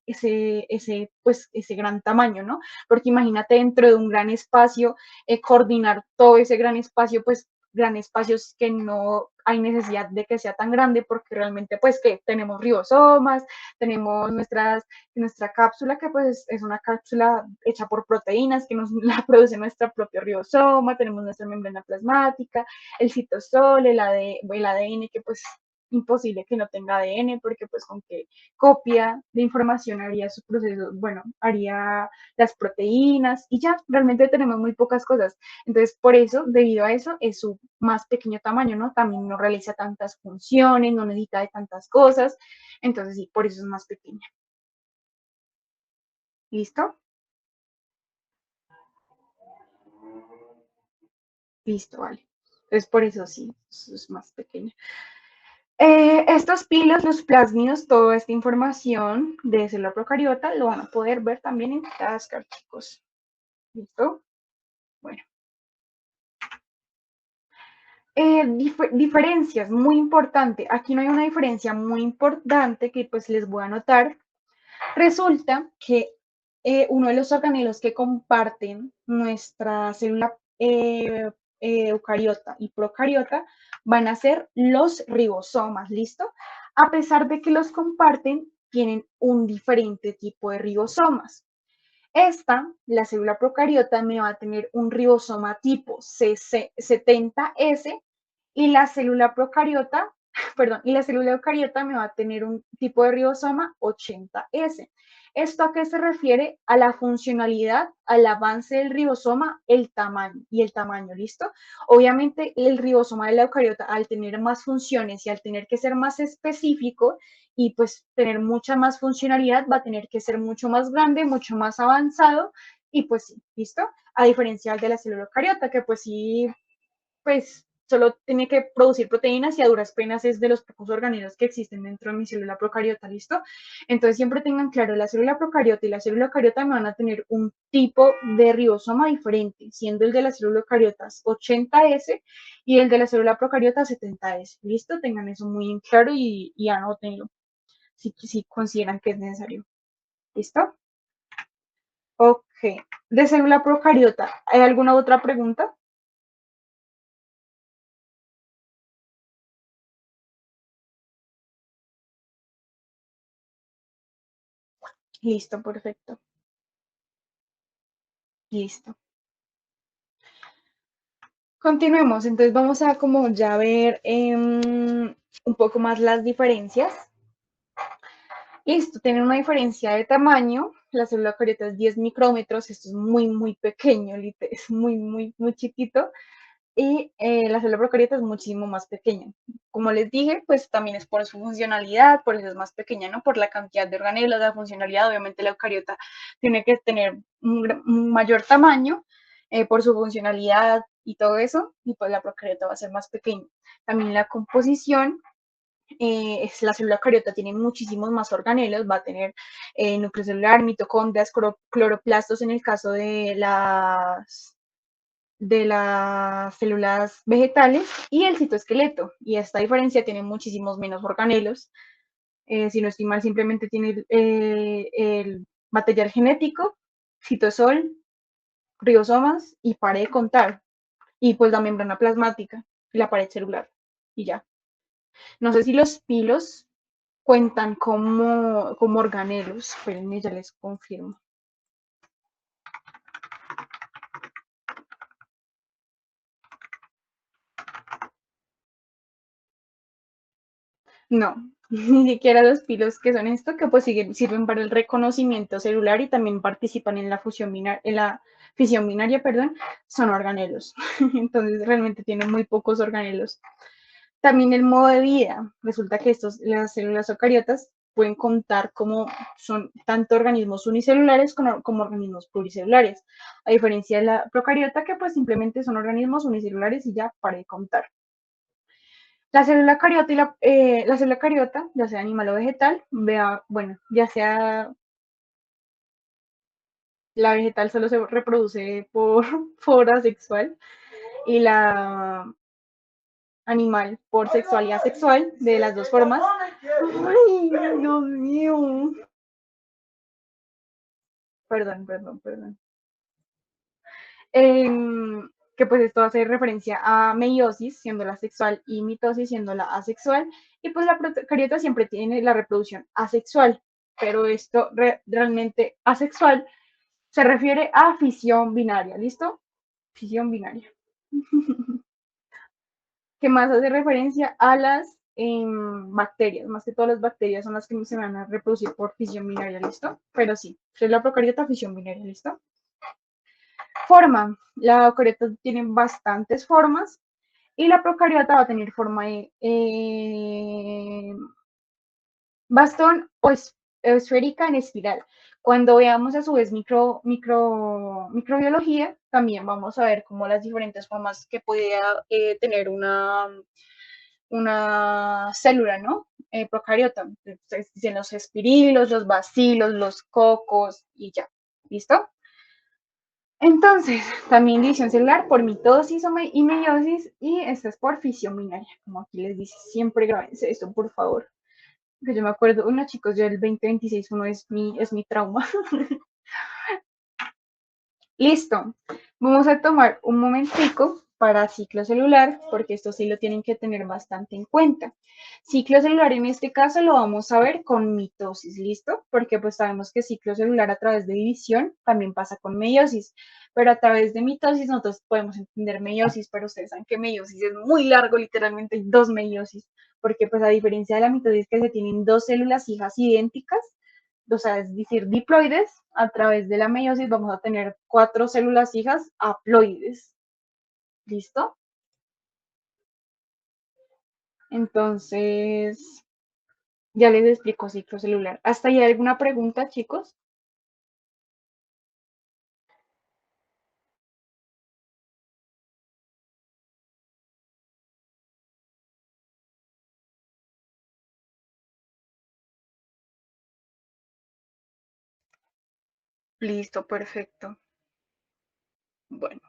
gran tamaño, ¿no? Porque imagínate dentro de un gran espacio, coordinar todo ese gran espacio, pues gran espacios que no hay necesidad de que sea tan grande, porque realmente pues que tenemos ribosomas, tenemos nuestra cápsula, que pues es una cápsula hecha por proteínas que nos la produce nuestra propia ribosoma, tenemos nuestra membrana plasmática, el citosol, el ADN, que pues imposible que no tenga ADN, porque pues con qué copia de información haría su proceso, bueno, haría las proteínas y ya, realmente tenemos muy pocas cosas. Entonces, por eso, debido a eso, es su más pequeño tamaño, ¿no? También no realiza tantas funciones, no necesita de tantas cosas, entonces sí, por eso es más pequeña. ¿Listo? Listo, vale. Entonces, por eso sí, es más pequeña. Estos pilos, los plásmidos, toda esta información de célula procariota lo van a poder ver también en Tasker, chicos. ¿Listo? Bueno. Diferencias, muy importante. Aquí no hay una diferencia muy importante que pues les voy a anotar. Resulta que uno de los organelos que comparten nuestra célula eucariota y procariota van a ser los ribosomas, ¿listo? A pesar de que los comparten, tienen un diferente tipo de ribosomas. La célula procariota, me va a tener un ribosoma tipo 70S y la célula procariota, perdón, y la célula eucariota me va a tener un tipo de ribosoma 80S. ¿Esto a qué se refiere? A la funcionalidad, al avance del ribosoma, el tamaño y el tamaño, ¿listo? Obviamente el ribosoma de la eucariota, al tener más funciones y al tener que ser más específico, y pues tener mucha más funcionalidad, va a tener que ser mucho más grande, mucho más avanzado y pues sí, ¿listo? A diferencia de la célula eucariota, que pues sí, pues solo tiene que producir proteínas y a duras penas es de los pocos organelos que existen dentro de mi célula procariota, ¿listo? Entonces siempre tengan claro, la célula procariota y la célula eucariota me van a tener un tipo de ribosoma diferente, siendo el de la célula eucariota 80S y el de la célula procariota 70S, ¿listo? Tengan eso muy en claro y anótenlo si consideran que es necesario. ¿Listo? Ok. De célula procariota, ¿hay alguna otra pregunta? Listo, perfecto. Listo. Continuemos, entonces vamos a como ya ver un poco más las diferencias. Listo, tienen una diferencia de tamaño. La célula cariota es 10 micrómetros, esto es muy, muy pequeño, es muy, muy, muy chiquito. Y la célula procariota es muchísimo más pequeña. Como les dije, pues también es por su funcionalidad, por eso es más pequeña, ¿no? Por la cantidad de organelos, la funcionalidad, obviamente la eucariota tiene que tener un mayor tamaño por su funcionalidad y todo eso, y pues la procariota va a ser más pequeña. También la composición, la célula eucariota tiene muchísimos más organelos, va a tener núcleo celular, mitocondrias, cloroplastos en el caso de las células vegetales y el citoesqueleto. Y esta diferencia tiene muchísimos menos organelos. Si no estoy mal, simplemente tiene el material genético, citosol, ribosomas y pared de contar. Y pues la membrana plasmática y la pared celular. Y ya. No sé si los pilos cuentan como organelos. Espérenme, ya les confirmo. No, ni siquiera los pilos que son esto, que pues sirven para el reconocimiento celular y también participan en la fisión binaria, perdón, son organelos. Entonces realmente tienen muy pocos organelos. También el modo de vida. Resulta que las células eucariotas pueden contar como son tanto organismos unicelulares como organismos pluricelulares, a diferencia de la procariota que pues simplemente son organismos unicelulares y ya para de contar. La célula cariota, la célula cariota, ya sea animal o vegetal, bueno, ya sea la vegetal solo se reproduce por, por asexual y la animal por sexual y asexual, de las dos formas. Ay, Dios mío. Perdón, perdón, perdón. Eh, que pues esto hace referencia a meiosis, siendo la sexual, y mitosis, siendo la asexual, y pues la procariota siempre tiene la reproducción asexual, pero esto realmente asexual se refiere a fisión binaria, ¿listo? Fisión binaria. Que más hace referencia a las bacterias, más que todas las bacterias son las que se van a reproducir por fisión binaria, ¿listo? Pero sí, es la procariota fisión binaria, ¿listo? Forma, la eucariota tiene bastantes formas y la procariota va a tener forma de bastón o esférica en espiral. Cuando veamos a su vez microbiología, también vamos a ver como las diferentes formas que puede tener una célula, ¿no? Procariota. Dicen los espirilos, los bacilos, los cocos y ya. ¿Listo? Entonces, también división celular por mitosis y meiosis y esta es por fisión binaria, como aquí les dice, siempre grábense esto, por favor. Que yo me acuerdo, bueno chicos, yo el 2026 uno es mi trauma. Listo, vamos a tomar un momentico para ciclo celular, porque esto sí lo tienen que tener bastante en cuenta. Ciclo celular en este caso lo vamos a ver con mitosis, ¿listo? Porque pues sabemos que ciclo celular a través de división también pasa con meiosis, pero a través de mitosis nosotros podemos entender meiosis, pero ustedes saben que meiosis es muy largo, literalmente hay dos meiosis, porque pues a diferencia de la mitosis que se tienen dos células hijas idénticas, o sea, es decir, diploides, a través de la meiosis vamos a tener cuatro células hijas haploides. ¿Listo? Entonces, ya les explico ciclo celular. ¿Hasta ahí hay alguna pregunta, chicos? Listo, perfecto. Bueno,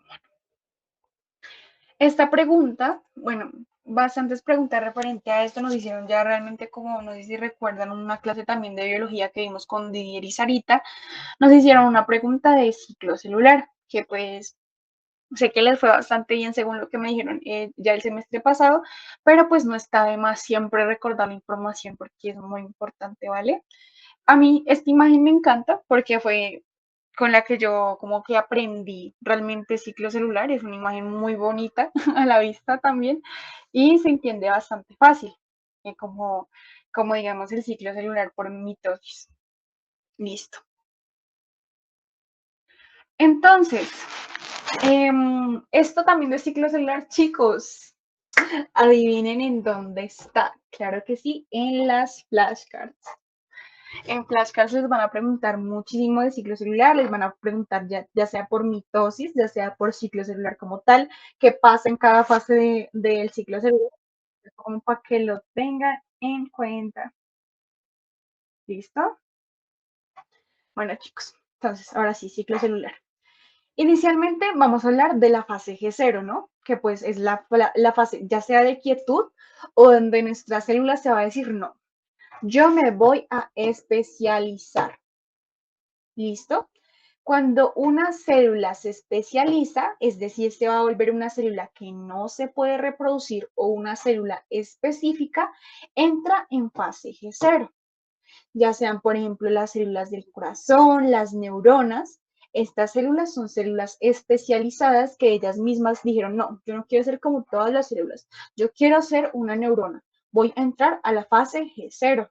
esta pregunta, bueno, bastantes preguntas referente a esto nos hicieron ya realmente, como no sé si recuerdan, una clase también de biología que vimos con Didier y Sarita, nos hicieron una pregunta de ciclo celular, que pues sé que les fue bastante bien según lo que me dijeron ya el semestre pasado, pero pues no está de más siempre recordar la información porque es muy importante, ¿vale? A mí esta imagen me encanta porque fue con la que yo como que aprendí realmente ciclo celular, es una imagen muy bonita a la vista también y se entiende bastante fácil, como digamos el ciclo celular por mitosis. Listo. Entonces, esto también de ciclo celular, chicos, adivinen en dónde está. Claro que sí, en las flashcards. En flashcards les van a preguntar muchísimo de ciclo celular, les van a preguntar ya sea por mitosis, ya sea por ciclo celular como tal, qué pasa en cada fase del ciclo celular, como para que lo tengan en cuenta. ¿Listo? Bueno, chicos, entonces ahora sí, ciclo celular. Inicialmente vamos a hablar de la fase G0, ¿no? Que pues es la fase ya sea de quietud o donde nuestra célula se va a decir no. Yo me voy a especializar. ¿Listo? Cuando una célula se especializa, es decir, se va a volver una célula que no se puede reproducir o una célula específica, entra en fase G0. Ya sean, por ejemplo, las células del corazón, las neuronas. Estas células son células especializadas que ellas mismas dijeron, no, yo no quiero ser como todas las células, yo quiero ser una neurona. Voy a entrar a la fase G0.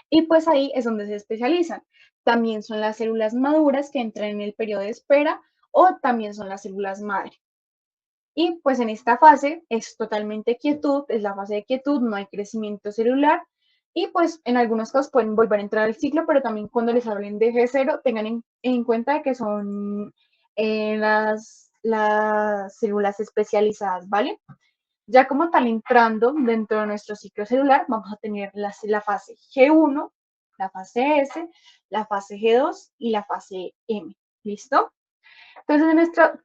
Y pues ahí es donde se especializan. También son las células maduras que entran en el periodo de espera o también son las células madre. Y pues en esta fase es totalmente quietud, es la fase de quietud, no hay crecimiento celular y pues en algunos casos pueden volver a entrar al ciclo, pero también cuando les hablen de G0 tengan en cuenta que son las células especializadas, ¿vale? Ya como tal entrando dentro de nuestro ciclo celular, vamos a tener la fase G1, la fase S, la fase G2 y la fase M. ¿Listo? Entonces, en nuestra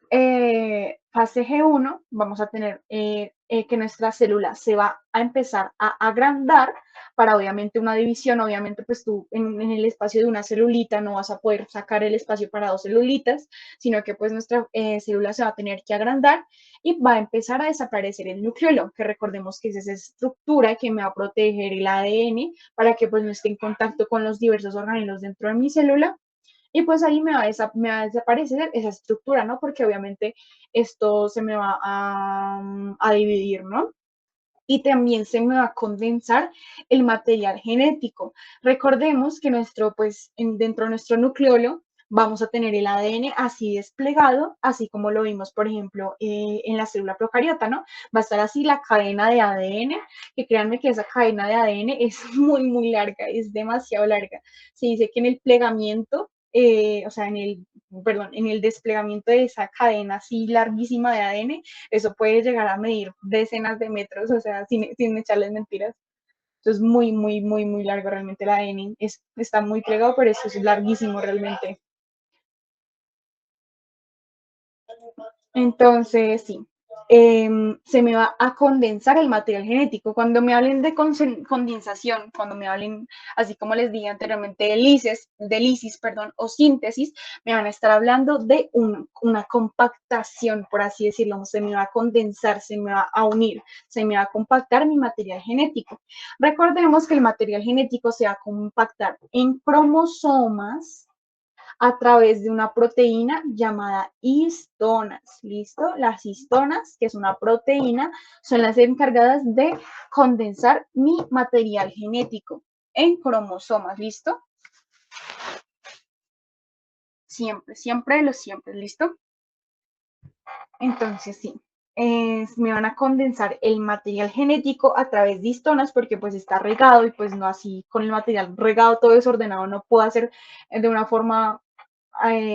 fase G1 vamos a tener que nuestra célula se va a empezar a agrandar para obviamente una división. Obviamente, pues tú en el espacio de una celulita no vas a poder sacar el espacio para dos celulitas, sino que pues nuestra célula se va a tener que agrandar y va a empezar a desaparecer el nucleolo, que recordemos que es esa estructura que me va a proteger el ADN para que pues no esté en contacto con los diversos orgánulos dentro de mi célula y pues ahí me va a desaparecer esa estructura, ¿no? Porque obviamente esto se me va a dividir, ¿no? y también se me va a condensar el material genético. Recordemos que dentro de nuestro nucleolo vamos a tener el ADN así desplegado, así como lo vimos, por ejemplo, en la célula procariota, ¿no? Va a estar así la cadena de ADN, que créanme que esa cadena de ADN es muy, muy larga, es demasiado larga. Se dice que en el plegamiento, o sea, en el desplegamiento de esa cadena así larguísima de ADN, eso puede llegar a medir decenas de metros, o sea, sin echarles mentiras. Entonces, muy, muy, muy, muy largo realmente el ADN. Está muy plegado, pero eso es larguísimo realmente. Entonces, sí, se me va a condensar el material genético. Cuando me hablen de condensación, cuando me hablen, así como les dije anteriormente, de lisis, perdón, o síntesis, me van a estar hablando de una compactación, por así decirlo. Se me va a condensar, se me va a unir, se me va a compactar mi material genético. Recordemos que el material genético se va a compactar en cromosomas a través de una proteína llamada histonas. ¿Listo? Las histonas, que es una proteína, son las encargadas de condensar mi material genético en cromosomas. ¿Listo? Siempre, siempre de los siempre. ¿Listo? Entonces, sí. Me van a condensar el material genético a través de histonas porque pues está regado y pues no así con el material regado todo desordenado no puedo hacer de una forma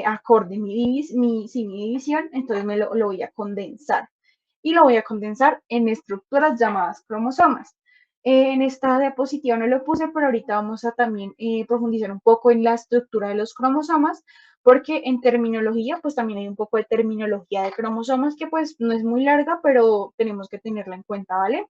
acorde mi división, entonces lo voy a condensar. Y lo voy a condensar en estructuras llamadas cromosomas. En esta diapositiva no lo puse, pero ahorita vamos a también profundizar un poco en la estructura de los cromosomas, porque en terminología, pues también hay un poco de terminología de cromosomas que pues no es muy larga, pero tenemos que tenerla en cuenta, ¿vale?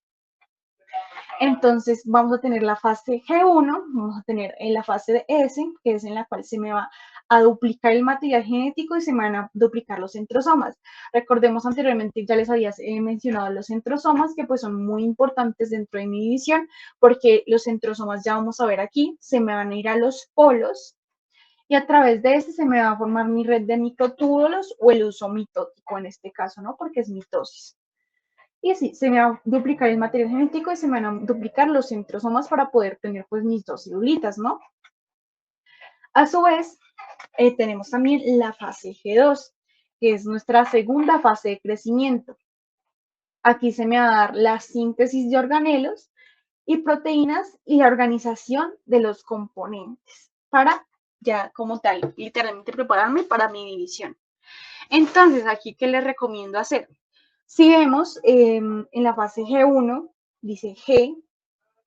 Entonces vamos a tener la fase G1, vamos a tener en la fase de S, que es en la cual se me va a duplicar el material genético y se me van a duplicar los centrosomas. Recordemos anteriormente, ya les había mencionado los centrosomas, que pues son muy importantes dentro de mi división, porque los centrosomas, ya vamos a ver aquí, se me van a ir a los polos, y a través de este se me va a formar mi red de microtúbulos o el uso mitótico en este caso, ¿no? Porque es mitosis. Y así se me va a duplicar el material genético y se me van a duplicar los centrosomas para poder tener pues mis dos celulitas, ¿no? A su vez, tenemos también la fase G2, que es nuestra segunda fase de crecimiento. Aquí se me va a dar la síntesis de organelos y proteínas y la organización de los componentes para ya como tal, literalmente prepararme para mi división. Entonces, aquí, ¿qué les recomiendo hacer? Si vemos en la fase G1, dice G,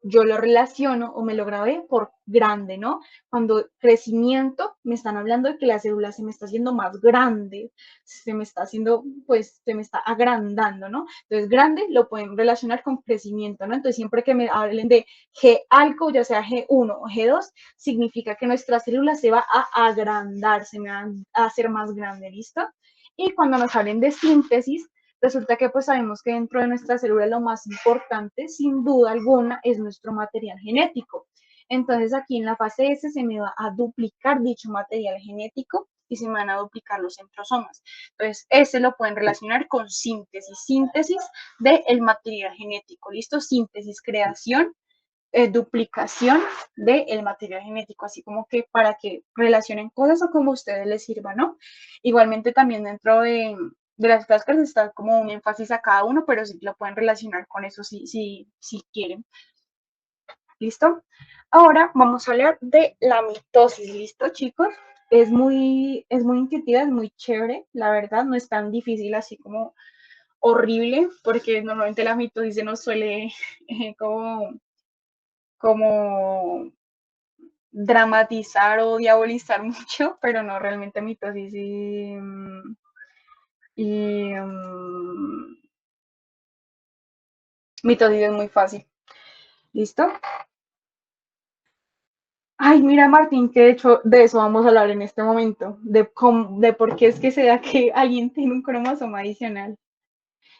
yo lo relaciono o me lo grabé por grande, ¿no? Cuando crecimiento, me están hablando de que la célula se me está haciendo más grande, se me está haciendo, pues, se me está agrandando, ¿no? Entonces, grande lo pueden relacionar con crecimiento, ¿no? Entonces, siempre que me hablen de G algo, ya sea G1 o G2, significa que nuestra célula se va a agrandar, se me va a hacer más grande, ¿listo? Y cuando nos hablen de síntesis, resulta que pues sabemos que dentro de nuestra célula lo más importante, sin duda alguna, es nuestro material genético. Entonces aquí en la fase S se me va a duplicar dicho material genético y se me van a duplicar los centrosomas. Entonces, ese lo pueden relacionar con síntesis del material genético. ¿Listo? Síntesis, creación, duplicación del material genético, así como que para que relacionen cosas o como a ustedes les sirva, ¿no? Igualmente también dentro de las flashcards está como un énfasis a cada uno, pero sí lo pueden relacionar con eso si quieren. ¿Listo? Ahora vamos a hablar de la mitosis, ¿listo, chicos? Es muy intuitiva, es muy chévere, la verdad, no es tan difícil así como horrible, porque normalmente la mitosis se nos suele como dramatizar o diabolizar mucho, pero no, realmente mitosis y mitosis es muy fácil. ¿Listo? Ay, mira, Martín, que de hecho de eso vamos a hablar en este momento, de por qué es que se da que alguien tiene un cromosoma adicional.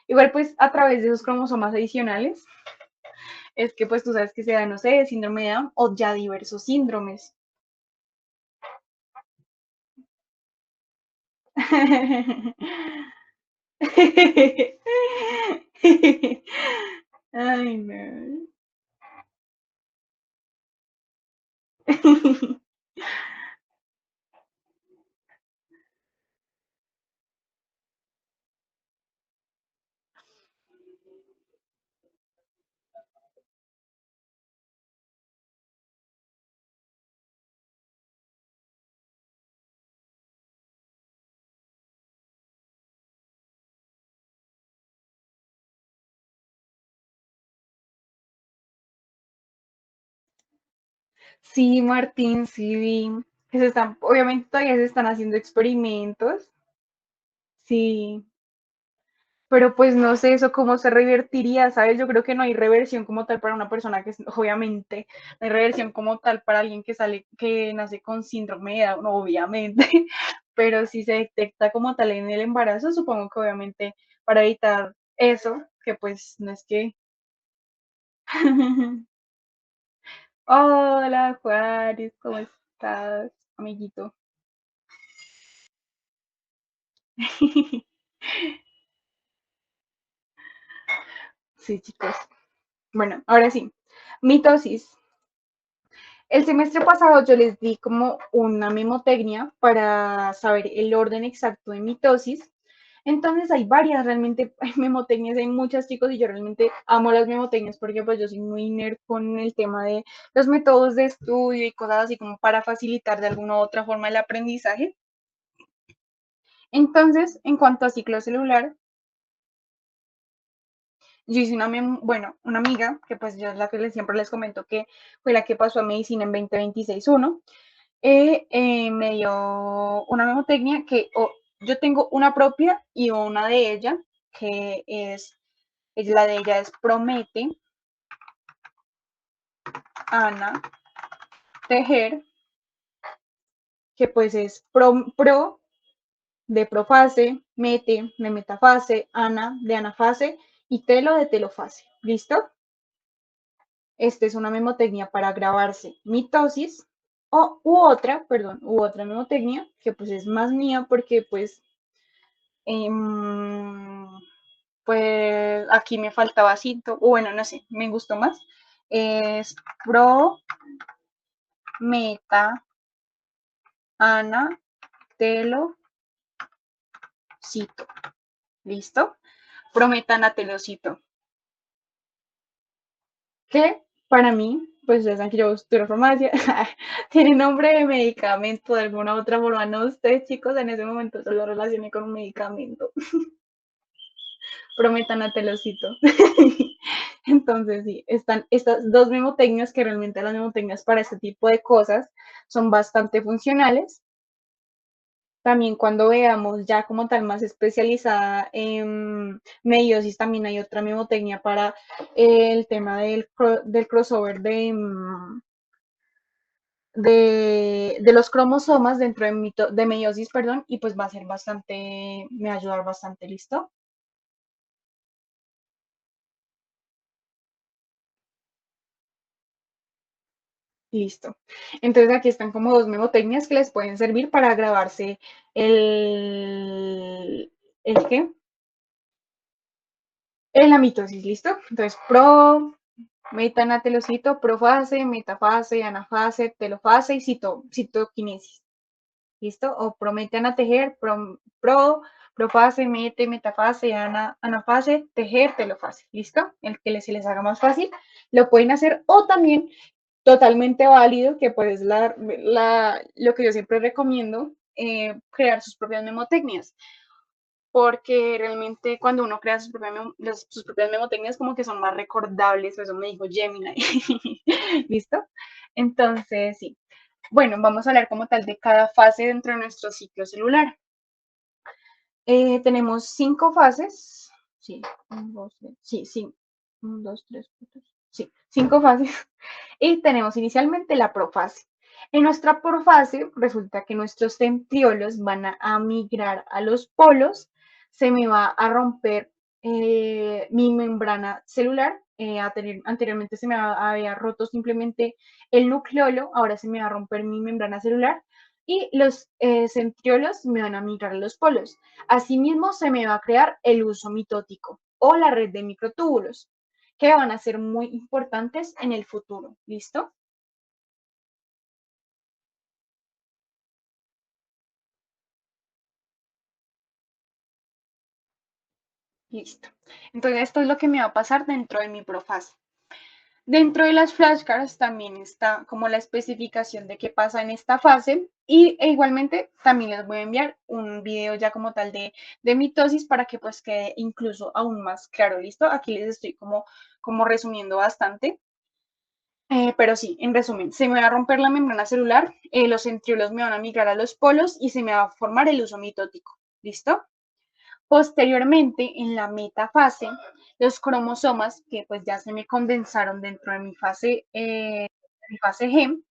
Igual, pues, a través de esos cromosomas adicionales, es que, pues, tú sabes que se da, no sé, síndrome de Down o ya diversos síndromes. Ay, no. Sí, Martín, sí vi que se están, obviamente todavía se están haciendo experimentos, sí, pero pues no sé eso cómo se revertiría, ¿sabes? Yo creo que no hay reversión como tal para una persona que, obviamente, no hay reversión como tal para alguien que sale, que nace con síndrome de Down, obviamente, pero si se detecta como tal en el embarazo, supongo que obviamente para evitar eso, que pues no es que... Hola, Juárez, ¿cómo estás, amiguito? Sí, chicos. Bueno, ahora sí. Mitosis. El semestre pasado yo les di como una memotecnia para saber el orden exacto de mitosis. Entonces hay varias, realmente hay memotecnias, hay muchas chicos y yo realmente amo las memotecnias porque pues yo soy muy nerd con el tema de los métodos de estudio y cosas así como para facilitar de alguna u otra forma el aprendizaje. Entonces, en cuanto a ciclo celular, yo hice bueno, una amiga, que pues yo es la que siempre les comento que fue la que pasó a medicina en 2026-1, me dio una memotecnia que yo tengo una propia y una de ella, que es la de ella es Promete, Ana, Tejer, que pues es pro de profase, mete de metafase, ana de anafase y telo de telofase. ¿Listo? Esta es una memotecnia para grabarse mitosis u otra memotecnia que pues es más mía porque em, pues aquí me faltaba cinto, o bueno, no sé, me gustó más. Es pro, meta, ana, telo, cito. ¿Listo? Prometanatelocito. Que para mí, pues ustedes saben que yo estudio farmacia, tiene nombre de medicamento de alguna otra forma. No ustedes, chicos, en ese momento solo relacioné con un medicamento. Prometanatelocito. Entonces, sí, están estas dos memotecnias que realmente las memotecnias para este tipo de cosas son bastante funcionales. También cuando veamos ya como tal más especializada en meiosis, también hay otra memotecnia para el tema del crossover de los cromosomas dentro de meiosis, perdón, y pues va a ser bastante, me va a ayudar bastante, ¿listo? Listo. Entonces aquí están como dos memotecnias que les pueden servir para grabarse ¿el qué? En la mitosis, ¿listo? Entonces, metanatelocito, profase, metafase, anafase, telofase y citoquinesis. ¿Listo? O prometen a tejer, profase, metafase, anafase, tejer, telofase. ¿Listo? El que se les haga más fácil, lo pueden hacer. O también, totalmente válido, que pues lo que yo siempre recomiendo, crear sus propias memotecnias porque realmente cuando uno crea sus propias memotecnias como que son más recordables, eso me dijo Gemini. ¿Listo? Entonces, sí. Bueno, vamos a hablar como tal de cada fase dentro de nuestro ciclo celular. Tenemos 5 fases. Sí, sí, 1, 2, 3, 4, sí, 5 fases. Y tenemos inicialmente la profase. En nuestra profase resulta que nuestros centriolos van a migrar a los polos, se me va a romper mi membrana celular. Anteriormente se me había roto simplemente el nucleolo, ahora se me va a romper mi membrana celular y los centriolos me van a migrar a los polos. Asimismo, se me va a crear el uso mitótico o la red de microtúbulos, que van a ser muy importantes en el futuro. ¿Listo? Listo. Entonces, esto es lo que me va a pasar dentro de mi profase. Dentro de las flashcards también está como la especificación de qué pasa en esta fase e igualmente también les voy a enviar un video ya como tal de mitosis para que pues quede incluso aún más claro, ¿listo? Aquí les estoy como resumiendo bastante. Pero sí, en resumen, se me va a romper la membrana celular, los centriolos me van a migrar a los polos y se me va a formar el uso mitótico. ¿Listo? Posteriormente, en la metafase, los cromosomas que pues ya se me condensaron dentro de mi fase G,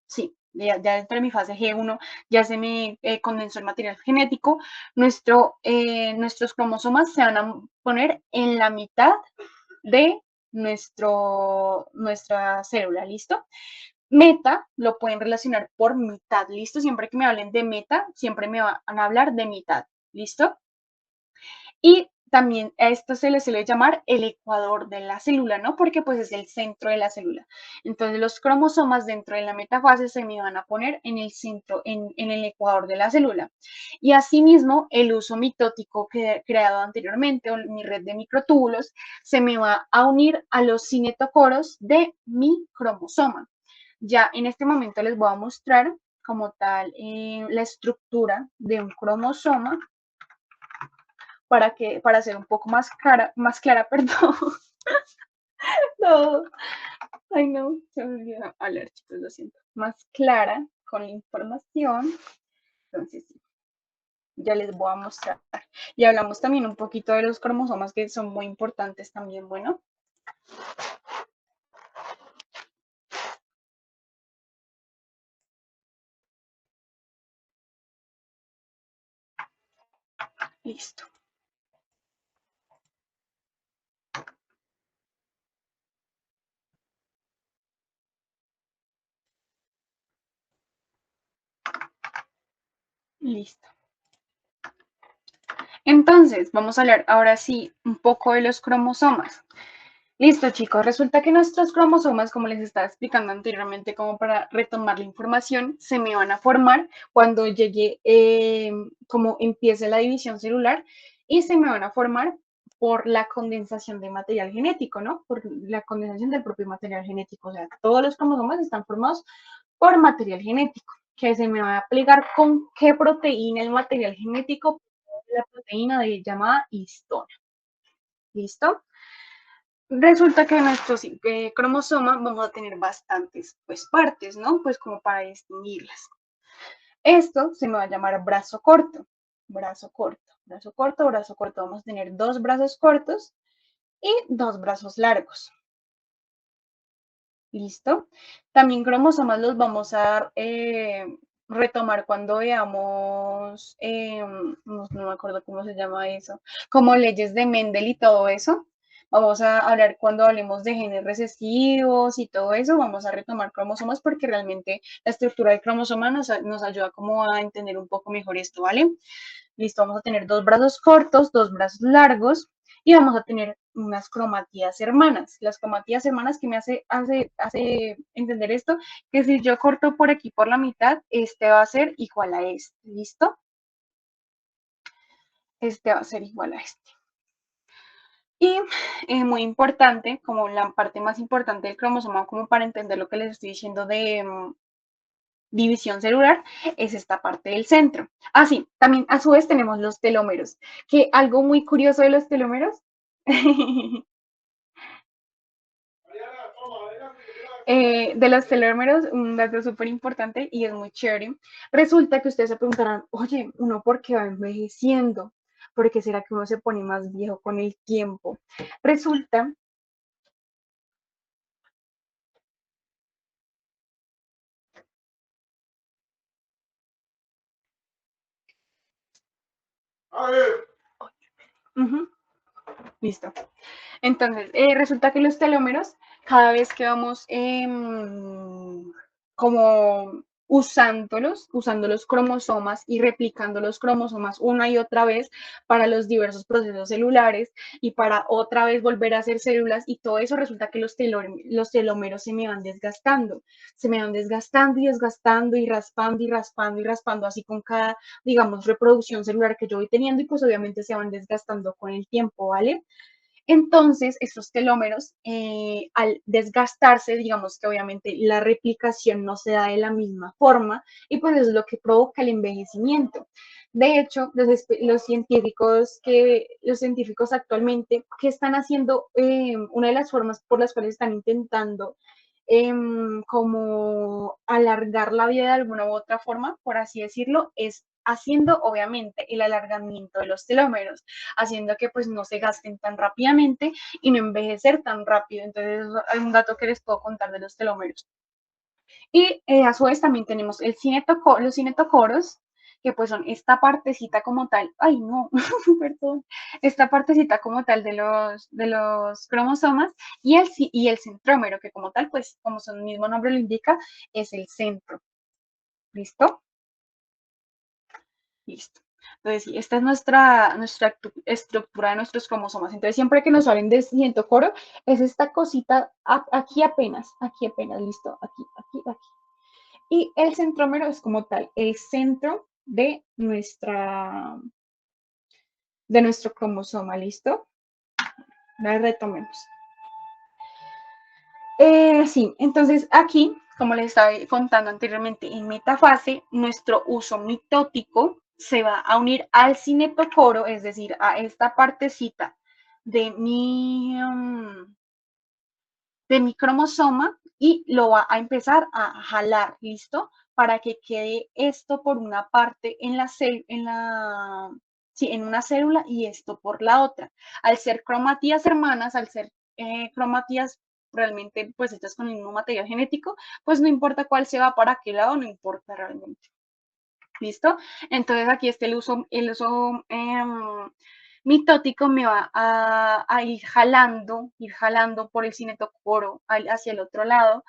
sí, ya dentro de mi fase G1 ya se me condensó el material genético, nuestros cromosomas se van a poner en la mitad de nuestra célula, ¿listo? Meta lo pueden relacionar por mitad, ¿listo? Siempre que me hablen de meta, siempre me van a hablar de mitad, ¿listo? Y también a esto se le suele llamar el ecuador de la célula, ¿no? Porque pues es el centro de la célula. Entonces los cromosomas dentro de la metafase se me van a poner en el centro, en el ecuador de la célula. Y asimismo, el uso mitótico creado anteriormente, o mi red de microtúbulos, se me va a unir a los cinetocoros de mi cromosoma. Ya en este momento les voy a mostrar como tal la estructura de un cromosoma para hacer un poco más clara, perdón. No, ay no, se me olvidó hablar, chicos, lo siento. Más clara con la información. Entonces, sí, ya les voy a mostrar. Y hablamos también un poquito de los cromosomas que son muy importantes también, bueno. Listo. Listo. Entonces, vamos a hablar ahora sí un poco de los cromosomas. Listo, chicos. Resulta que nuestros cromosomas, como les estaba explicando anteriormente, como para retomar la información, se me van a formar cuando llegue, como empiece la división celular y se me van a formar por la condensación de material genético, ¿no? Por la condensación del propio material genético. O sea, todos los cromosomas están formados por material genético, que se me va a aplicar con qué proteína el material genético, la proteína llamada histona. ¿Listo? Resulta que en nuestro cromosoma vamos a tener bastantes pues, partes, ¿no? Pues como para distinguirlas. Esto se me va a llamar brazo corto, brazo corto, brazo corto, brazo corto. Vamos a tener dos brazos cortos y dos brazos largos. ¿Listo? También cromosomas los vamos a retomar cuando veamos, no me acuerdo cómo se llama eso, como leyes de Mendel y todo eso. Vamos a hablar cuando hablemos de genes recesivos y todo eso, vamos a retomar cromosomas porque realmente la estructura del cromosoma nos ayuda como a entender un poco mejor esto, ¿vale? Listo, vamos a tener dos brazos cortos, dos brazos largos y vamos a tener unas cromatías hermanas. Las cromatías hermanas que me hace entender esto, que si yo corto por aquí por la mitad, este va a ser igual a este. ¿Listo? Este va a ser igual a este. Y muy importante, como la parte más importante del cromosoma, como para entender lo que les estoy diciendo de división celular, es esta parte del centro. Así, también a su vez tenemos los telómeros, que algo muy curioso de los telómeros de los telómeros, un dato súper importante y es muy chévere. Resulta que ustedes se preguntarán, oye, ¿uno por qué va envejeciendo? ¿Por qué será que uno se pone más viejo con el tiempo? Resulta, uh-huh, listo. Entonces, resulta que los telómeros, cada vez que vamos como usando los cromosomas y replicando los cromosomas una y otra vez para los diversos procesos celulares y para otra vez volver a hacer células y todo eso, resulta que los telómeros se me van desgastando y desgastando y raspando y raspando y raspando, así con cada, digamos, reproducción celular que yo voy teniendo y pues obviamente se van desgastando con el tiempo, ¿vale? Entonces, estos telómeros, al desgastarse, digamos que obviamente la replicación no se da de la misma forma y pues es lo que provoca el envejecimiento. De hecho, los científicos actualmente, ¿qué están haciendo? Una de las formas por las cuales están intentando como alargar la vida de alguna u otra forma, por así decirlo, es haciendo obviamente el alargamiento de los telómeros, haciendo que pues no se gasten tan rápidamente y no envejecer tan rápido. Entonces, hay un dato que les puedo contar de los telómeros. Y a su vez también tenemos los cinetocoros, que pues son esta partecita como tal, ay no, perdón, esta partecita como tal de los cromosomas y el centrómero, que como tal, pues como su mismo nombre lo indica, es el centro. ¿Listo? Listo. Entonces, sí, esta es nuestra estructura de nuestros cromosomas. Entonces, siempre que nos hablen de cinetocoro, es esta cosita aquí apenas, listo, aquí. Y el centrómero es como tal, el centro de nuestro cromosoma, ¿listo? La retomemos. Sí, entonces aquí, como les estaba contando anteriormente, en metafase, nuestro uso mitótico se va a unir al cinetocoro, es decir, a esta partecita de mi cromosoma y lo va a empezar a jalar, ¿listo? Para que quede esto por una parte en una célula y esto por la otra. Al ser cromatías hermanas, al ser cromatías realmente pues hechas con el mismo material genético, pues no importa cuál se va para qué lado, no importa realmente. ¿Listo? Entonces aquí está el uso mitótico me va a ir jalando por el cinetocoro hacia el otro lado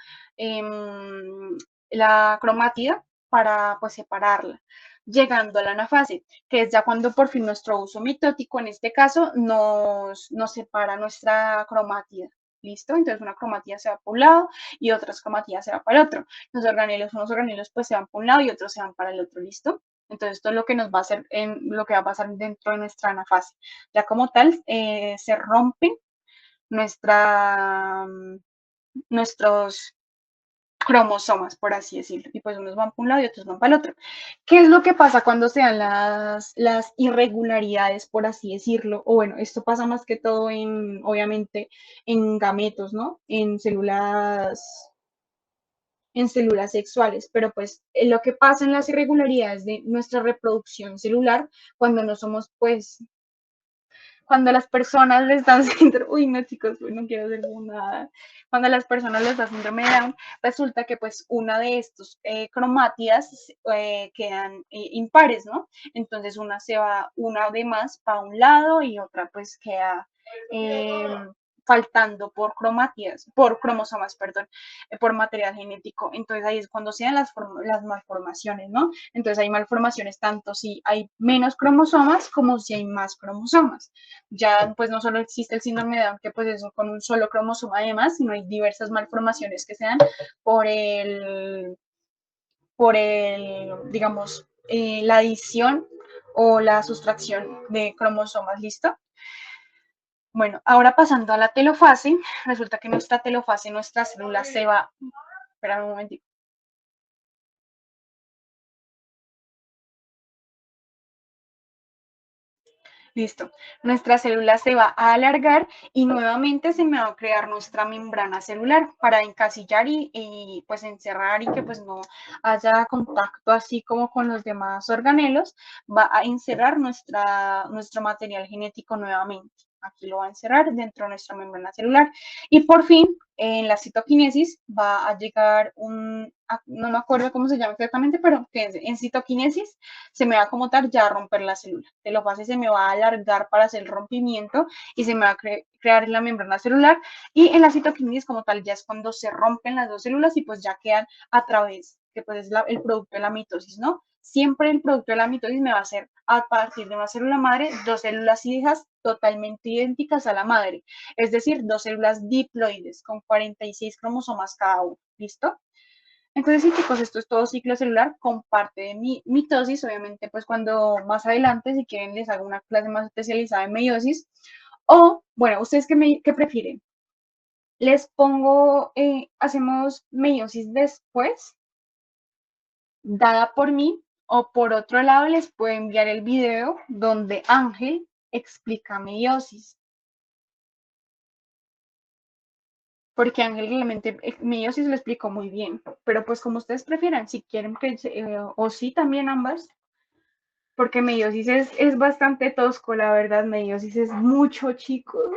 la cromátida para pues separarla, llegando a la anafase, que es ya cuando por fin nuestro uso mitótico, en este caso, nos separa nuestra cromátida. ¿Listo? Entonces una cromatida se va por un lado y otras cromatías se va para el otro. Unos organelos pues se van para un lado y otros se van para el otro, ¿listo? Entonces, esto es lo que nos va a hacer, lo que va a pasar dentro de nuestra anafase. Ya como tal, se rompen nuestra, nuestros cromosomas, por así decirlo. Y pues unos van para un lado y otros van para el otro. ¿Qué es lo que pasa cuando se dan las irregularidades, por así decirlo? O bueno, esto pasa más que todo obviamente, en gametos, ¿no? En células sexuales, pero pues lo que pasa en las irregularidades de nuestra reproducción celular cuando no somos pues cuando las personas les dan síndrome, uy, no, chicos, no quiero hacer nada. Cuando las personas les dan síndrome de Down, resulta que pues una de estos cromátidas quedan impares, ¿no? Entonces una de más para un lado y otra pues queda eh, faltando por cromosomas, perdón, por material genético. Entonces ahí es cuando se dan las malformaciones, ¿no? Entonces hay malformaciones tanto si hay menos cromosomas como si hay más cromosomas. Ya pues no solo existe el síndrome de Down, que pues es con un solo cromosoma además, sino hay diversas malformaciones que se dan por digamos, la adición o la sustracción de cromosomas, ¿listo? Bueno, ahora pasando a la telofase, resulta que nuestra telofase, nuestra célula se va, espera un momentito. Listo. Nuestra célula se va a alargar y nuevamente se me va a crear nuestra membrana celular para encasillar y pues encerrar y que pues no haya contacto así como con los demás organelos. Va a encerrar nuestro material genético nuevamente. Aquí lo va a encerrar dentro de nuestra membrana celular. Y por fin, en la citoquinesis va a llegar no me acuerdo cómo se llama exactamente, pero que en citoquinesis se me va como tal ya a romper la célula. Telofase se me va a alargar para hacer el rompimiento y se me va a crear la membrana celular. Y en la citoquinesis como tal ya es cuando se rompen las dos células y pues ya quedan a través, que pues es el producto de la mitosis, ¿no? Siempre el producto de la mitosis me va a hacer a partir de una célula madre, dos células hijas totalmente idénticas a la madre, es decir, dos células diploides con 46 cromosomas cada uno. ¿Listo? Entonces, sí, chicos, esto es todo ciclo celular con parte de mi mitosis. Obviamente, pues cuando más adelante, si quieren, les hago una clase más especializada en meiosis. O, bueno, ¿ustedes qué prefieren? Les pongo, hacemos meiosis después, dada por mí, o por otro lado, les puedo enviar el video donde Ángel explica meiosis. porque Ángel realmente medio sí se lo explicó muy bien, pero pues como ustedes prefieran, si quieren que, o sí también ambas, porque meiosis es bastante tosco, la verdad, meiosis es mucho, chicos.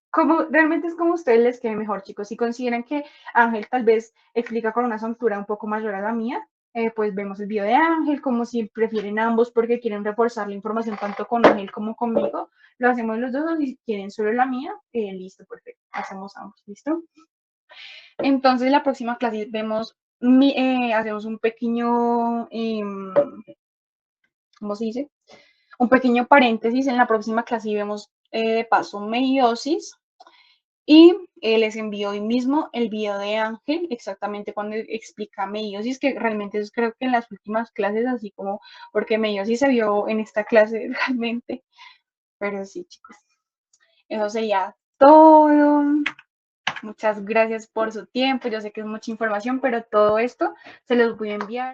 Como, realmente es como a ustedes les quede mejor, chicos. Si consideran que Ángel tal vez explica con una soltura un poco mayor a la mía, pues vemos el video de Ángel, como si prefieren ambos porque quieren reforzar la información tanto con Ángel como conmigo, lo hacemos los dos, y si quieren solo la mía, listo, perfecto, hacemos ambos, ¿listo? Entonces la próxima clase vemos, hacemos un pequeño, ¿cómo se dice? Un pequeño paréntesis en la próxima clase y vemos de paso meiosis. Y les envío hoy mismo el video de Ángel, exactamente cuando explica meiosis, que realmente eso creo que en las últimas clases, así como, porque meiosis se vio en esta clase realmente, pero sí, chicos, eso sería todo. Muchas gracias por su tiempo, yo sé que es mucha información, pero todo esto se los voy a enviar.